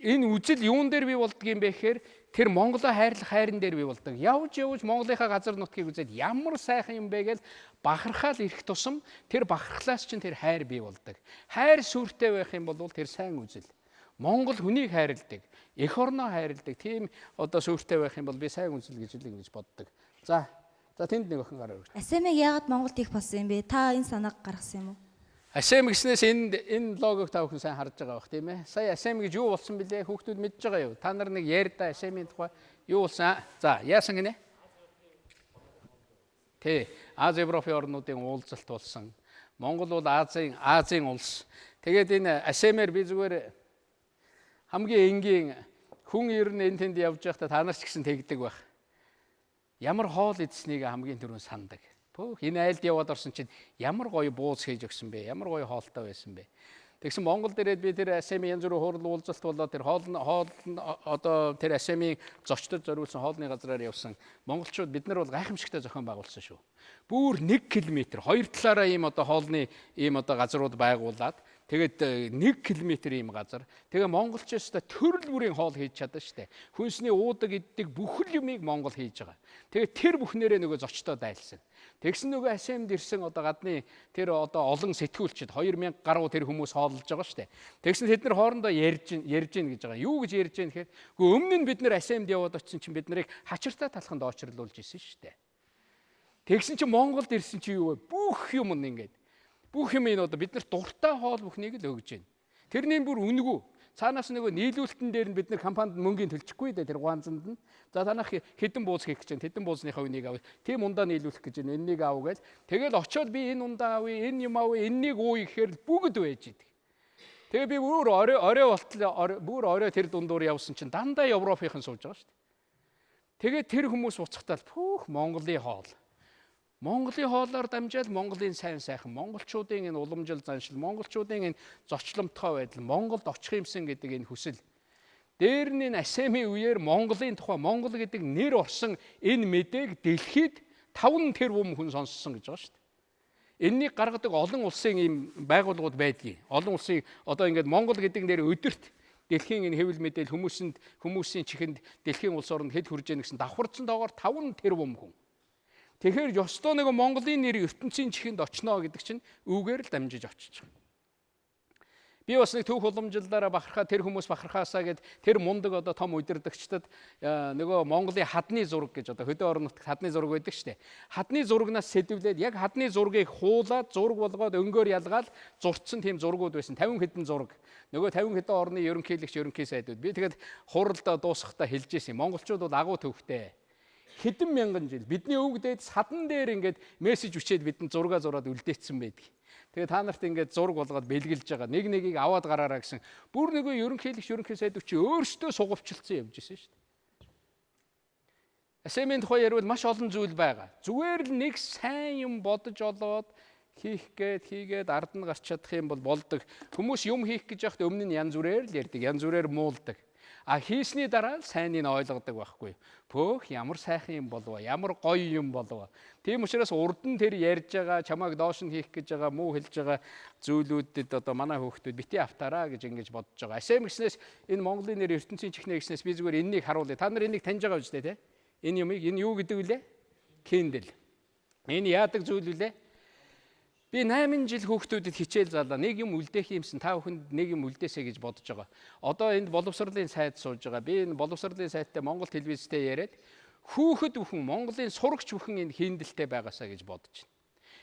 Энэ үзэл юун дээр бий болдго юм бэ гэхээр тэр Монголоо хайрлах хайрын дээр бий болдог. Явж Монголынхаа газар нутгийг үзээд ямар сайхан юм бэ гэж бахархаал ирэх тусам тэр бахархлаас чинь тэр хайр бий болдог. Хайр сүртэй байх юм бол тэр сайн үзэл. Монгол хүнийг хайрладаг, эх орноо хайрладаг. Тийм одоо сүртэй байх юм бол би сайн үзэл гэж л ингэж боддог. За тэнд нэг охин гараа өргөж. Асемиг яагаад Монголд их болсон юм бэ? Та энэ санааг гаргасан юм уу? Асем гэснээс энэ логог та бүхэн сайн харж байгаа бах тийм ээ. Сая Асем гэж юу болсон бэлээ? Хүүхдүүд мэдж байгаа юу? Та нар нэг ярьда Асемийн тухай юу болсон? За, яасан гинэ? Тэ, Ази Европын орнуудын уулзалт болсон. Монгол бол Азийн улс. Тэгээд энэ Асемээр би зүгээр хамгийн энгийн хүн ер нь энэ тэнд явж байхдаа та нар ч гэсэн тэгдэг байх. Ямар хоол идснийг хамгийн түрүүнд сандаг. Энэ айлд яваад орсон чинь ямар гоё бууз хийж өгсөн бэ? Ямар гоё хоолтой байсан бэ? Тэгсэн Монгол дээрээ би тэр Асемийн янз бүрийн хурал уулзалт болоод тэр хоол одоо тэр Асемийн зочдод зориулсан хоолны газраар явсан монголчууд бид нар бол гайхамшигтай зохион байгуулсан шүү. Бүр 1 км хоёр талаараа ийм одоо хоолны ийм одоо газрууд байгуулад тэгээд 1 км ийм газар. Тэгээ монголчуудаас төрөл бүрийн хоол хийж чадсан шүү дээ. Хүнсний уудаг иддэг бүхэл юмыг Монгол хийж байгаа. Тэгээд тэр бүхнээрээ нөгөө зочдоо дайлсан. Тэгсэн нөгөө Асемд ирсэн одоо гадны тэр одоо олон сэтгүүлчид 2000 гаруй тэр хүмүүс хооллож байгаа шүү дээ. Тэгсэн тэд нар хоорондоо ярьж гин гэж байгаа. Юу гэж ярьж гин гэхээр өмнө нь бид нар Асемд яваад очсон чинь бид нарыг хачиртай талханд очрлуулж исэн шүү дээ. Тэгсэн чинь Монголд ирсэн чинь юу вэ? Бүх юм нь ингээд. Бүх юм энэ одоо бид нар дуртай хоол бүхнийг л өгж гин. Тэрний бүр үнэгүй. Цаанаас нөгөө нийлүүлэлтэн дээр нь бид нар компанид мөнгөний төлчихгүй дээ тэр гуанзанд нь. За танах хэдэн бууз хийх гэж байна. Хэдэн буузныхаа үнийг авъя. Тийм ундаа нийлүүлэх гэж байна. Энэнийг аав гээл. Тэгэл очиод би энэ ундаа авъя, энэ юм авъя, энэнийг ууя гэхээр бүгд байж идэг. Тэгээ би бүр орой тэр дундуур явсан чинь дандаа Европынхан сууж байгаа шүү дээ. Тэгээ тэр хүмүүс уцхтаал пүүх Монголын хоол. Монголын хоолоор дамжаад Монголын сайн сайхан, монголчуудын энэ уламжил заншил, монголчуудын энэ зочломтгой байдал, Монголд очих юмсан гэдэг энэ хүсэл. Дээр нь Асемийн үеэр Монголын тухай, Монгол гэдэг нэр орсон энэ мэдээг дэлхийд 5 тэрбум хүн сонссон гэж байгаа шүү дээ. Энэнийг гаргадаг олон улсын ийм байгууллагууд байдгийг. Олон улсын одоо ингээд Монгол гэдэг нэр өдөрт дэлхийн энэ хэвлэл мэдээлэл хүмүүсийн чихэнд дэлхийн улс оронд хэд хүрж яах гэсэн давхарцсан доогоор 5 тэрбум хүн. Тэгэхээр ёстой нэг Монголын нэр ертөнцийн чихэнд очно гэдэг чинь үүгээр л дамжиж очиж байгаа. Би бас нэг түүх уламжлалаараа бахархаа тэр хүмүүс бахархаасаа гэд тэр мундаг одоо том удирдагчдад нөгөө Монголын хадны зураг гэж одоо хөдөө орон нутагт хадны зураг байдаг шүү дээ. Хадны зурагнаас сэдвлээд яг хадны зургийг хуулаад зураг болгоод өнгөөр ялгаад зурцсан тийм зургууд байсан. 50 хэдэн зураг. Нөгөө 50 хэдэн орны ерөнхийлөгч ерөнхий сайдууд. Би тэгээд хуралдаа дуусгахдаа хэлж ирсэн. Монголчууд бол агуу төвхтэй. Хэдэн мянган жил бидний өвгдээд садан дээр ингээд мессеж өчээд бидэнд зураг зураад үлдээсэн байдаг. Тэгээ та нарт ингээд зураг болгоод бэлгэлж байгаа. Нэг нэгийг аваад гараараа гэсэн. Бүр нөгөө ерөнхийлөгч ерөнхий сайдууч өөрсдөө сугавчлцсан явж исэн шүү дээ. Асемийн тухай ярил маш олон зүйл байгаа. Зүгээр л нэг сайн юм бодож олоод хийгээд ард нь гарч чадах юм бол болдог. Хүмүүс юм хийх гэж яхад өмнө нь янз бүрээр л ярьдаг. Янз бүрээр муулдаг. Хийсний дараа сайныг ойлгодог байхгүй. Пөөх ямар сайхан юм болов, ямар гоё юм болов. Тийм учраас урд нь тэр ярьж байгаа, чамайг доош нь хийх гэж байгаа, муу хэлж байгаа зүйлүүдэд одоо манай хүүхдүүд бити автаараа гэж ингэж бодож байгаа. Асем гэснээс энэ Монголын нэр ертөнцийн чихнэ гэснээс би зүгээр энэнийг харуулъя. Та нар энийг таньж байгаа үстэй те? Энэ юмыг энэ юу гэдэг вүлээ? Kindle. Энэ яадаг зүйл вүлээ? Би 8 жил хүүхдүүдэд хичээл заалаа. Нэг юм үлдээх юмсан та бүхэнд нэг юм үлдээсэй гэж бодож байгаа. Одоо энд боловсролын сайд сууж байгаа. Би энэ боловсролын сайттай Монгол телевизтэй яриад хүүхэд бүхэн Монголын сурагч бүхэн энэ хиндэлтэй байгаасаа гэж бодож байна.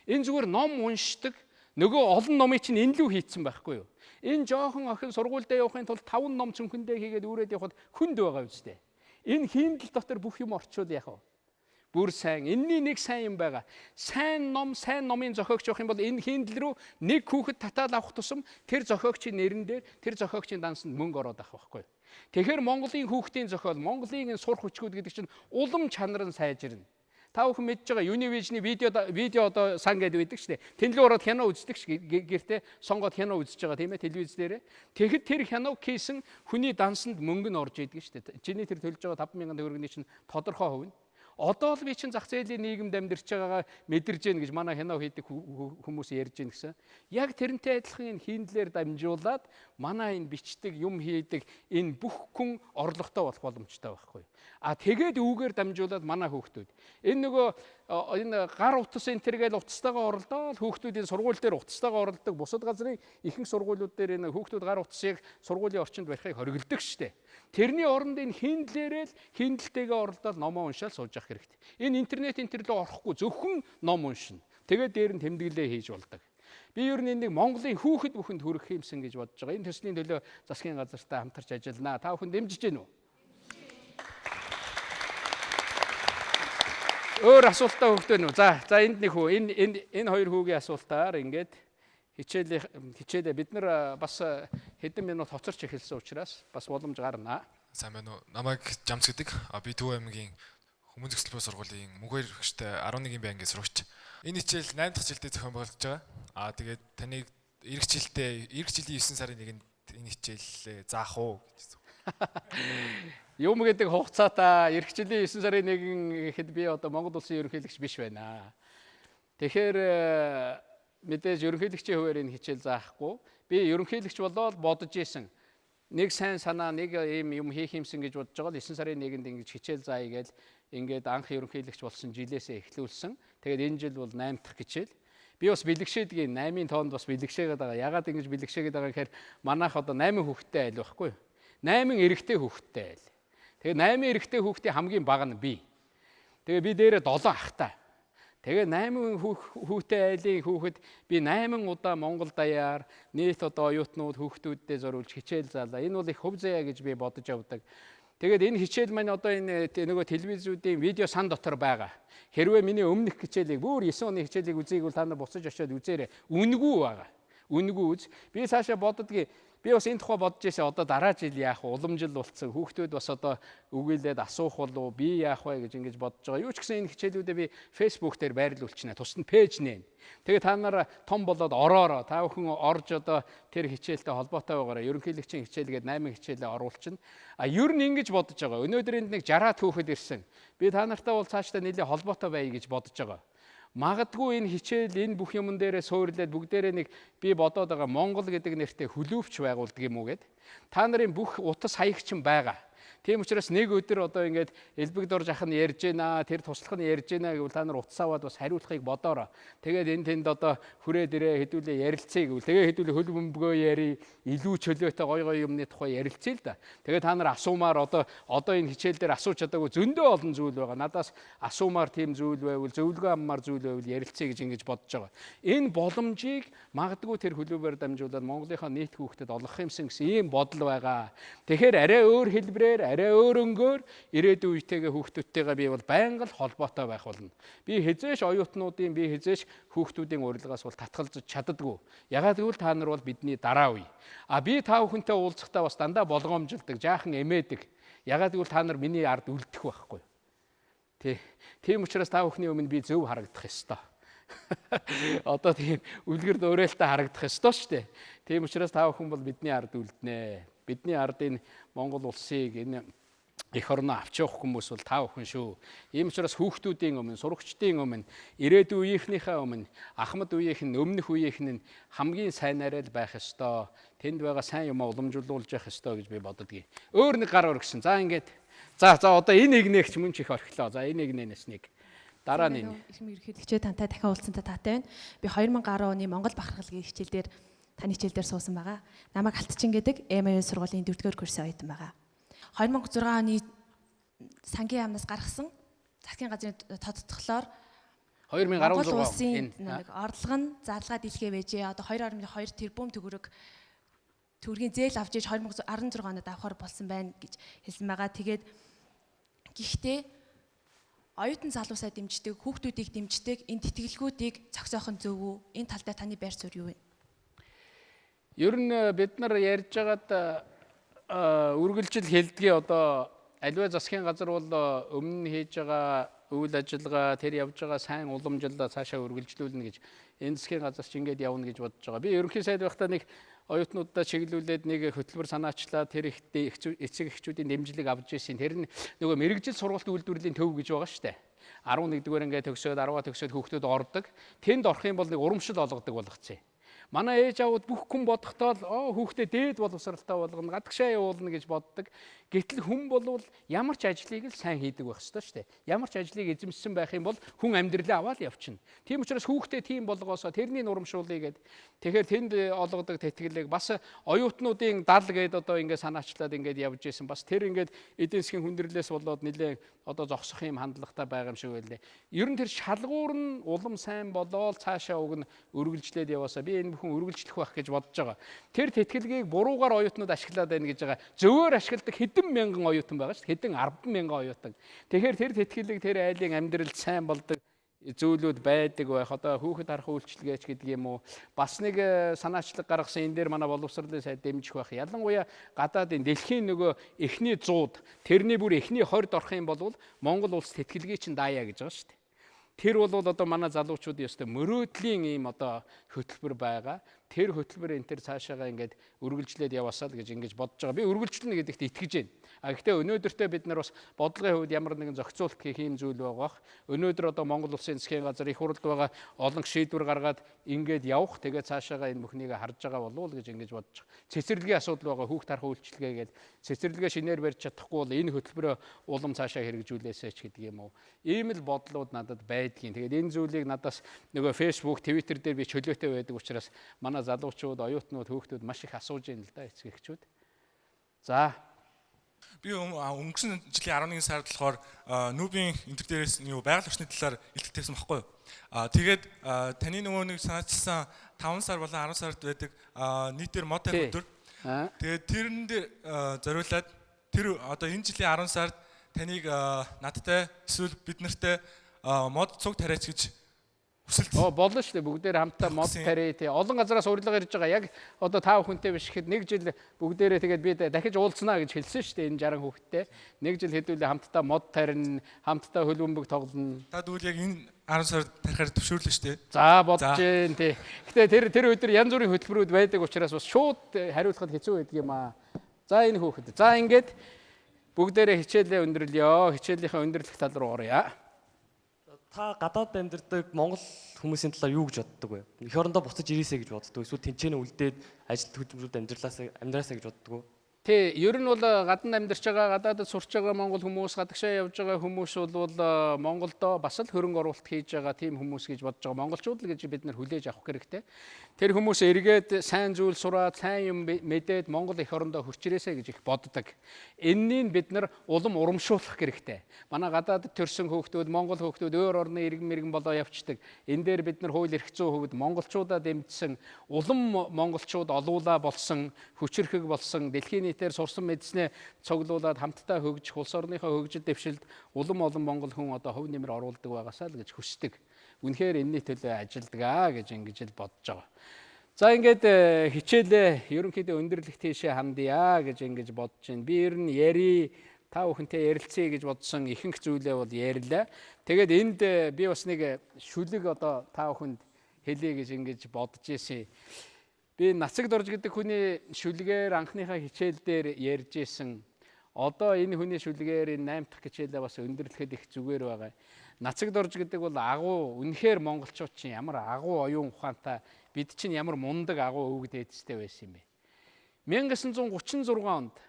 Энэ зүгээр ном уншдаг. Нөгөө олон номыг чинь энэ лүү хийцэн байхгүй юу? Энэ жоохон охин сургуультай явахын тулд 5 ном цүнхэндээ хийгээд үрээд явахад хүнд байгаа үстэй. Энэ хиндэл дотор бүх юм орчуул яах вэ? Бүр сайн. Энэний нэг сайн юм байгаа. Сайн номын зохиогч явах юм бол энэ хийндэл рүү нэг хүүхэд татаад авах тусам тэр зохиогчийн нэрэн дээр тэр зохиогчийн дансанд мөнгө ороод авах байхгүй. Тэгэхээр Монголын хүүхдийн зохиол, Монголын сурах хүчгүүд гэдэг чинь улам чанар нь сайжирна. Та бүхэн мэдж байгаа Univision-ийн видео одоо сан гэдэг байдаг шүү дээ. Тэнлэг ороод кино үздэг ш гэртээ сонгоод кино үзэж байгаа тийм ээ телевиз дээрээ. Тэгэхэд тэр киног хийсэн хүний дансанд мөнгө нь орж идэг шүү дээ. Чиний тэр төлж байгаа 5,000 төгрөгийн чинь тодорхой хувь нь. Одоо л би чинь зах зээлийн нийгэмд амьдарч байгаагаа мэдэрж гэн гэж манай кино хийдэг хүмүүс ярьж гэн гэсэн. Яг тэрнтэй адилхан энэ хийндлэр дамжуулаад манай энэ бичдэг, юм хийдэг энэ бүх хүн орлоготой болох боломжтой байхгүй. А тэгээд үүгээр дамжуулаад манай хүүхдүүд энэ нөгөө энэ гар утас энтергээл утастайгаа оролдоод хүүхдүүдийн сургууль дээр утастайгаа оролдог бусад газрын ихэнх сургуулиуд дээр энэ хүүхдүүд гар утасыг сургуулийн орчинд барихыг хориглодог штэ. Тэрний оронд энэ хийндлээрэл хийндлтэйгээ оролдоод номоо уншаал сууж явах хэрэгтэй. Энэ интернет рүү орохгүй зөвхөн ном уншина. Тэгээд дээр нь тэмдэглээ хийж болдог. Би ер нь нэг Монголын хүүхэд бүхэнд хүрэх юмсан гэж бодож байгаа. Энэ төслийн төлөө засгийн газартай хамтарч ажиллана. Та бүхэн дэмжиж гэнэ үү? Өөр асуултаа хөвтөн үү? За энд нэг хүү. Энэ хоёр хүүгийн асуултаар ингээд хичээлээ бид нар бас хэдэн минут хоцорч эхэлсэн учраас бас боломж гарна. Сайн байна уу? Намайг Жамц гэдэг. Би Төв аймгийн Хүмүүн зөвсөлбөө сургуулийн мөнхөр хөгштэй 11-ийн байнгын сурагч. Энэ хичээл 8 дахь жилдээ зохион байгуулж байгаа. Тэгээд таныг эх жилийн 9 сарын 1-нд энэ хичээлээ заах уу гэж. Юм гэдэг хугацаатаа эх жилийн 9 сарын 1 гэхэд би одоо Монгол улсын ерөнхийлөгч биш байна. Тэгэхээр мэдээж ерөнхийлөгчийн хувьар энэ хичээл заахгүй. Би ерөнхийлөгч болоод бодож исэн. Нэг сайн санаа, нэг юм хийх юмсан гэж бодож байгаа л 9 сарын 1-нд ингэж хичээл заая гэж ингээд анх ерөнхийлөгч болсон жилээсээ эхлүүлсэн. Тэгээд энэ жил бол 8 дахь хичээл. Би бас бэлгшээдэг 8-ын тоонд бас бэлгшээгээд байгаа. Ягаад ингэж бэлгшээгээд байгаа гэхээр манайх одоо 8 хүүхэдтэй айл байхгүй юу? 8 эрэгтэй хүүхэдтэй айл. Тэгээд 8 эрэгтэй хүүхдийн хамгийн бага нь би. Тэгээд би дээрээ 7 ахтай. Тэгээ 8 хүүтэй айлын хүүхэд би 8 удаа Монгол даяар нийт одоо оюутнууд хүүхдүүддээ зориулж хичээл заалаа. Энэ бол их хөв заяа гэж би бодож явдаг. Тэгээд энэ хичээл маань одоо энэ нөгөө телевизүүдийн видео сан дотор байгаа. Хэрвээ миний өмнөх хичээлийг бүр 9 оны хичээлийг үзэйг бол та нар буцаж очиод үзээрэй. Үнэгүй байгаа. Үнэгүй үз. Би цаашаа боддгийн би бас энэ тухай бодож байсан одоо дараа жил яах вэ? Уламжил болцсон. Хүүхдүүд бас одоо үгийлээд асуух болов би яах вэ гэж ингэж бодож байгаа. Юу ч гэсэн энэ хичээлүүдээ би Facebook дээр байрлуулчихна. Тусад нь пэйж нээн. Тэгээ та нар том болоод ороороо. Та бүхэн орж одоо тэр хичээлтэй холбоотой байгаараа. Ерөнхийлөгчийн хичээлгээд 8 хичээлээ оруулчихна. Ер нь ингэж бодож байгаа. Өнөөдөр энд нэг 60-аад хүүхэд ирсэн. Би та нартай бол цаашдаа нэлээд холбоотой байя гэж бодож байгаа. Магадгүй энэ хичээл энэ бүх юмн дээрээ суурлаад бүгдээрээ нэг би бодоод байгаа Монгол гэдэг нэртэй хөлөвч байгуулдаг юм уу гэд. Та нарын бүх утас хаягч нь байгаа. Тийм учраас нэг өдөр одоо ингээд Элбэгдор жах нь ярьж байна, тэр туслах нь ярьж байна гэвэл та нар утас аваад бас хариулахыг бодоорой. Тэгээд энэ тэнд одоо хүрээд ирээ хэдүүлээ ярилцъя гэвэл тэгээ хэдүүлээ хөл бөмбөгөө яри, илүү чөлөөтэй гой юмны тухай ярилцъя л да. Тэгээд та нар асуумаар одоо энэ хичээл дээр асууж чадаагүй зөндөө олон зүйл байгаа. Надаас асуумаар тийм зүйл байвал зөвлөгөө аммаар зүйл байвал ярилцъя гэж ингэж бодож байгаа. Энэ боломжийг магадгүй тэр хөлөөвөр дамжуулаад Монголынхаа нийт хүүхдэд олгох юмсан гэсэн ийм бодол байгаа. Тэгэхээр арай өөр хэлбэрээр арай өөр өнгөөр ирээдүйн үетэйгээ хүүхдүүдтэйгээ би бол байнга л холбоотой байх болно. Би хизээш оюутнуудын би хизээш хүүхдүүдийн урилгаас бол татгалзаж чаддаггүй. Ягаад гэвэл та нар бол бидний дараа үе. Би та бүхэнтэй уулзахдаа бас дандаа болгоомжилдаг, жаахан эмээдэг. Ягаад гэвэл та нар миний ард үлдэх байхгүй. Тийм учраас та бүхний өмнө би зөв харагдах ёстой. Одоо тийм үлгэр дуурайлтаа харагдах ёстой шүү дээ. Тийм учраас та бүхэн бол бидний ард үлднэ. Бидний ардын Монгол улсыг энэ эх орноо авч явах хүмүүс бол та бүхэн шүү. Ийм учраас хүүхдүүдийн өмнө, сурагчдын өмнө, ирээдүйн үеийнхнийхээ өмнө, ахмад үеийнх нь, өмнөх үеийнх нь хамгийн сайнаараа л байх ёстой. Тэнд байгаа сайн юмаа уламжуулж явах ёстой гэж би боддгийг. Өөр нэг гар оргисон. За ингээд. За одоо энэ игнээгч мөн ч их орхилоо. За энэ игнээс нэг. Дараа нь энэ. Их ерөнхийлөгчөө тантай дахин уулзсантай таатай байна. Би 2010 оны Монгол бахархалгийн хичээл дээр таны хичээл дээр суусан байгаа. Намайг Алтчин гэдэг MIU сургуулийн 4-р курсын оюутан байгаа. 2006 оны сангийн яамнаас гаргасан засгийн газрын тодтголоор 2016 улсын орлого нь зарлага дэлхээ байжээ. Одоо 2.2 тэрбум төгрөгийн зээл авч иж 2016 онд авахар болсон байна гэж хэлсэн байгаа. Тэгээд гэхдээ оюутан залуусаа дэмждэг, хүүхдүүдийг дэмждэг энэ тэтгэлгүүдийг зохицох нь зөв үү? Энэ талдаа таны байр суурь юу вэ? Ер нь бид нар ярьж байгаад үргэлжил хэлдгээ одоо аливаа засгийн газар бол өмнө хийж байгаа үйл ажиллагаа тэр явж байгаа сайн уламжлалаа цаашаа үргэлжлүүлнэ гэж энэ засгийн газар ч ингэж явна гэж бодож байгаа. Би ерөнхий сайд байхдаа нэг оюутнуудаа чиглүүлээд нэг хөтөлбөр санаачлаа тэр эцэг эхчүүдийн дэмжлэг авч ирсэн. Тэр нь нөгөө мэрэгжил сургалт үйлдвэрлэлийн төв гэж байгаа шүү дээ. 11-р ангиа төгсөөд 10-аа төгсөөд хүүхдүүд ордог. Тэнд орох юм бол нэг урамшил олгодог болгоцсон. Манай ээж аауд бүх хүн бодохдоо хүүхдээ дээд боловсралтай болгоно, гадагшаа явуулна гэж боддог. Гэтэл хүн бол ямар ч ажлыг л сайн хийдэг байх ёстой шүү дээ. Ямар ч ажлыг эзэмшсэн байх юм бол хүн амьдралаа аваад явчихна. Тийм учраас хүүхдээ тийм болгоосоо тэрний нурамшуулъя гэд. Тэгэхээр тэнд олгодог тэтгэлэг бас оюутнуудын дал гээд одоо ингээд санаачлаад ингээд явж исэн. Бас тэр ингээд эдийн засгийн хүндрэлээс болоод нэлээд одоо зогсох юм хандлагатай байгаа юм шиг байлээ. Ер нь тэр шалгуур нь улам сайн болоод цаашаа уг нь үргэлжлээд яваасаа би энэ бүхэн үргэлжлэх байх гэж бодож байгаа. Тэр тэтгэлгийг буруугаар оюутнууд ашиглаад байна гэж байгаа. Зөвөр ашигладаг хэдэн мянган оюутан байгаа шүү дээ. Хэдэн 10,000 оюутан. Тэгэхээр тэр тэтгэлэг тэр айлын амьдрал сайн болдог зүйлүүд байдаг байх. Одоо хүүхэд харах үйлчилгээч гэдэг юм уу. Бас нэг санаачлаг гаргасан энэ дээр манай боловсролын сайд дэмжих байх. Ялангуяа гадаадын дэлхийн нөгөө эхний 100-д тэрний бүр эхний 20-д орох юм бол Монгол улс тэтгэлгийг чинь даая гэж байгаа шүү дээ. Тэр бол одоо манай залуучуудын ёстой мөрөөдлийн ийм одоо хөтөлбөр байгаа. Тэр хөтөлбөр энэ төр цаашаага ингээд үргэлжлээд яваасаа л гэж ингэж бодож байгаа. Би үргэлжлэнэ гэдэгт итгэж байна. Гэхдээ өнөөдөртөө бид нар бас бодлогын хувьд ямар нэгэн зохицуулт хийх юм зүйл байгаа. Өнөөдөр одоо Монгол Улсын засгийн газар их хурлд байгаа олон шийдвэр гаргаад ингээд явах. Тэгээд цаашаага энэ бүхнийг харж байгаа болов уу гэж ингэж бодож байгаа. Цэцэрлэгийн асуудал байгаа. Хүүхд харах үйлчилгээ гэдэг. Цэцэрлэгээ шинээр барьж чадахгүй бол энэ хөтөлбөрөө улам цаашаа хэрэгжүүлээсэй ч гэдэг юм уу. Ийм л бодлууд надад байдгийн. Тэгээд энэ зүйлийг надаас нөгөө Facebook, Twitter дээр би чөлөөтэй байдаг учраас манай залуучууд, оюутнууд, хүүхдүүд маш их асууж байна л да эцэг эхчүүд. За би өнгөрсөн жилийн 11 сард болохоор нүүбийн интер дээрээс юу байгаль орчны талаар илтгэсэн байхгүй юу. Тэгээд таны нөгөө нэг санаачилсан 5 сар болон 10 сард байдаг нийтээр мод тарих өдөр. Тэгээд тэрэн дээр зориулаад тэр одоо энэ жилийн 10 сард таныг надтай эсвэл бид нартай мод цуг тариач гэж болно шүү дээ. Бүгдээр хамтдаа мод тариа тий. Олон газараас урилга ирж байгаа. Яг одоо 5 хүнтэй биш гэхэд нэг жил бүгдээрээ тэгээд би дахиж уулзнаа гэж хэлсэн шүү дээ. Энэ 60 хүүхэдтэй. Нэг жил хэдүүлээ хамтдаа мод тарина, хамтдаа хөлбөмбөг тоглоно. Та дүүл яг энэ 10 сард тарихаар төвшөөрлөө шүү дээ. За бодож जैन тий. Гэтэ тэр өдөр янз бүрийн хөтөлбөрүүд байдаг учраас бас шууд хариулахад хэцүү байдаг юм аа. За энэ хүүхэд. За ингээд бүгдээрээ хичээлээ өндөрлөё. Хичээлийнхээ өндөрлөх тал руу оръё. Та гадаад амьдардаг монгол хүмүүсийн талаар юу гэж боддог вэ? Эх орондоо буцаж ирээсэй гэж боддог. Эсвэл тэнцэнэ үлдээд ажил хөдөлмөрөд амьдраасаа гэж боддог уу? Тий, ер нь бол гадна амьдарч байгаа, гадаадд сурч байгаа монгол хүмүүс, гадагшаа явж байгаа хүмүүс бол Монголдо бас л хөрөнгө оруулалт хийж байгаа тийм хүмүүс гэж бодож байгаа. Монголчууд л гэж бид нар хүлээж авах хэрэгтэй. Тэр хүмүүс эргээд сайн зүйл сураад, сайн юм мэдээд Монгол эх орондоо хурц ирээсэй гэж их боддог. Энэнийг бид нар улам урамшуулах хэрэгтэй. Манай гадаадд төрсэн хүүхдүүд, монгол хүүхдүүд өөр орны иргэн мэргэн болоо явцдаг. Энэ дээр бид нар хууль эрх зүйн хувьд монголчуудаа дэмжсэн, улам монголчууд олуулаа болсон, хүчирхэг болсон, дэлхийн нийтээр сурсан мэдснээ цуглуулад хамтдаа хөгжих, улс орныхоо хөгжил дэвшилд улам олон монгол хүн одоо хөв нэмэр оруулдаг байгаасаа л гэж хүсдэг. Үнэхээр энэний төлөө ажилдгаа гэж ингэж л бодож байгаа. За ингээд хичээлээ ерөнхийдөө өндөрлөх тийшээ хандъя гэж ингэж бодож байна. Би ер нь яри та бүхэнтэй ярилцъя гэж бодсон ихэнх зүйлээ бол ярьлаа. Тэгээд энд би бас нэг шүлэг одоо та бүхэнд хэлье гэж ингэж бодож ирсэн. Би Нацаг Дорж гэдэг хүний шүлгээр анхныхаа хичээл дээр ярьж исэн. Одоо энэ хүний шүлгээр энэ 8 дахь хичээлээ бас өндөрлөхөд их зүгээр байгаа. Нацаг Дорж гэдэг бол агуу, үнэхээр монголчууд чинь ямар агуу оюун ухаантай, бид чинь ямар мундаг агуу өвөг дээдстэй байсан юм бэ. 1936 онд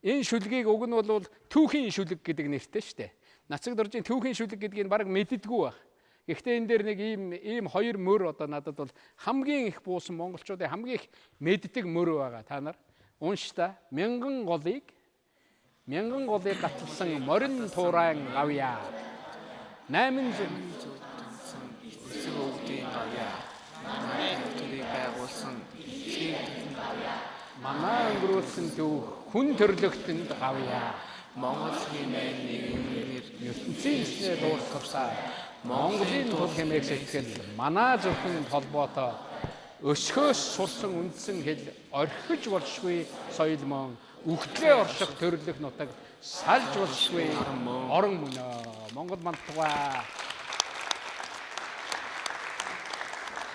энэ шүлгийг уг нь бол түүхийн шүлэг гэдэг нэртэй шүү дээ. Нацаг Доржийн түүхийн шүлэг гэдгийг баг мэддэггүй байх. Гэхдээ энэ дээр нэг ийм хоёр мөр одоо надад бол хамгийн их буусан монголчуудын хамгийн их мэддэг мөр байгаа. Та нар унш та. Мянган голыг гаталсан морин туурайн авъя. 800 өвдгийн авъя. Намайг байгуулсан манай өнгөрүүлсэн төв хүн төрлөختөнд авъя. Монгол хэмээн нэгнээр ертөнцийн эснээ дуусгавсаа Монголын тул хэмээх сэтгэл манай зөвхөн холбоотой өсгөөс сурсан үндсэн хэл орхиж болшгүй соёл мөн үхтлээ орших төрлөх нутаг салж болшгүй орон мөнөө Монгол мандтугай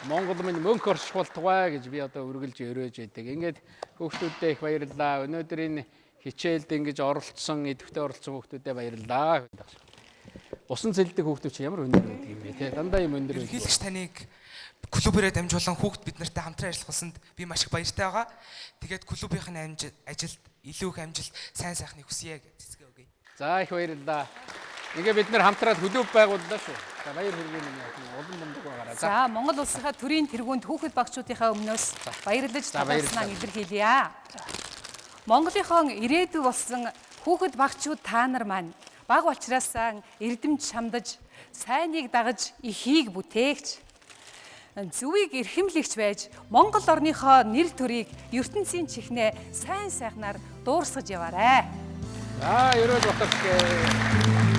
Монгол минь мөнх орших болтугай гэж би одоо үргэлж өрөөж байдаг. Ингээд хүүхдүүддээ их баярлалаа. Өнөөдөр энэ хичээлд ингэж оролцсон, идэвхтэй оролцсон хүүхдүүдэд баярлалаа. Усан цэлдэг хүүхдүүд чи ямар өндөр байдаг юм бэ те? Дандаа юм өндөр байдаг. Хэлэгч таныг клубээрээ дамжуулан хүүхд бид нартай хамтран ажиллах болсонд би маш их баяртай байгаа. Тэгээд клубийн ажилд илүү их амжилт, сайн сайхныг хүсье гэж цэцгээ өгье. За их баярлалаа. Ингээ бид нар хамтраад клуб байгууллаа шүү. За баяр хүргэе улам мундаг байгаарай. За Монгол улсынхаа төрийн тэргуунд хүүхэд багчуудынхаа өмнөөс баярлаж талархснаа илэрхийлье. Монголынхон ирээдүй болсон хүүхэд багчууд та нар маань баг учраас эрдэмж шамдаж, сайныг дагаж ихийг бүтээгч, зүвийг эрхэмлэгч байж Монгол орныхоо нэр төрийг ертөнцийн чихнээ сайн сайхнаар дуурсгаж яваарай. За ерөөд батарч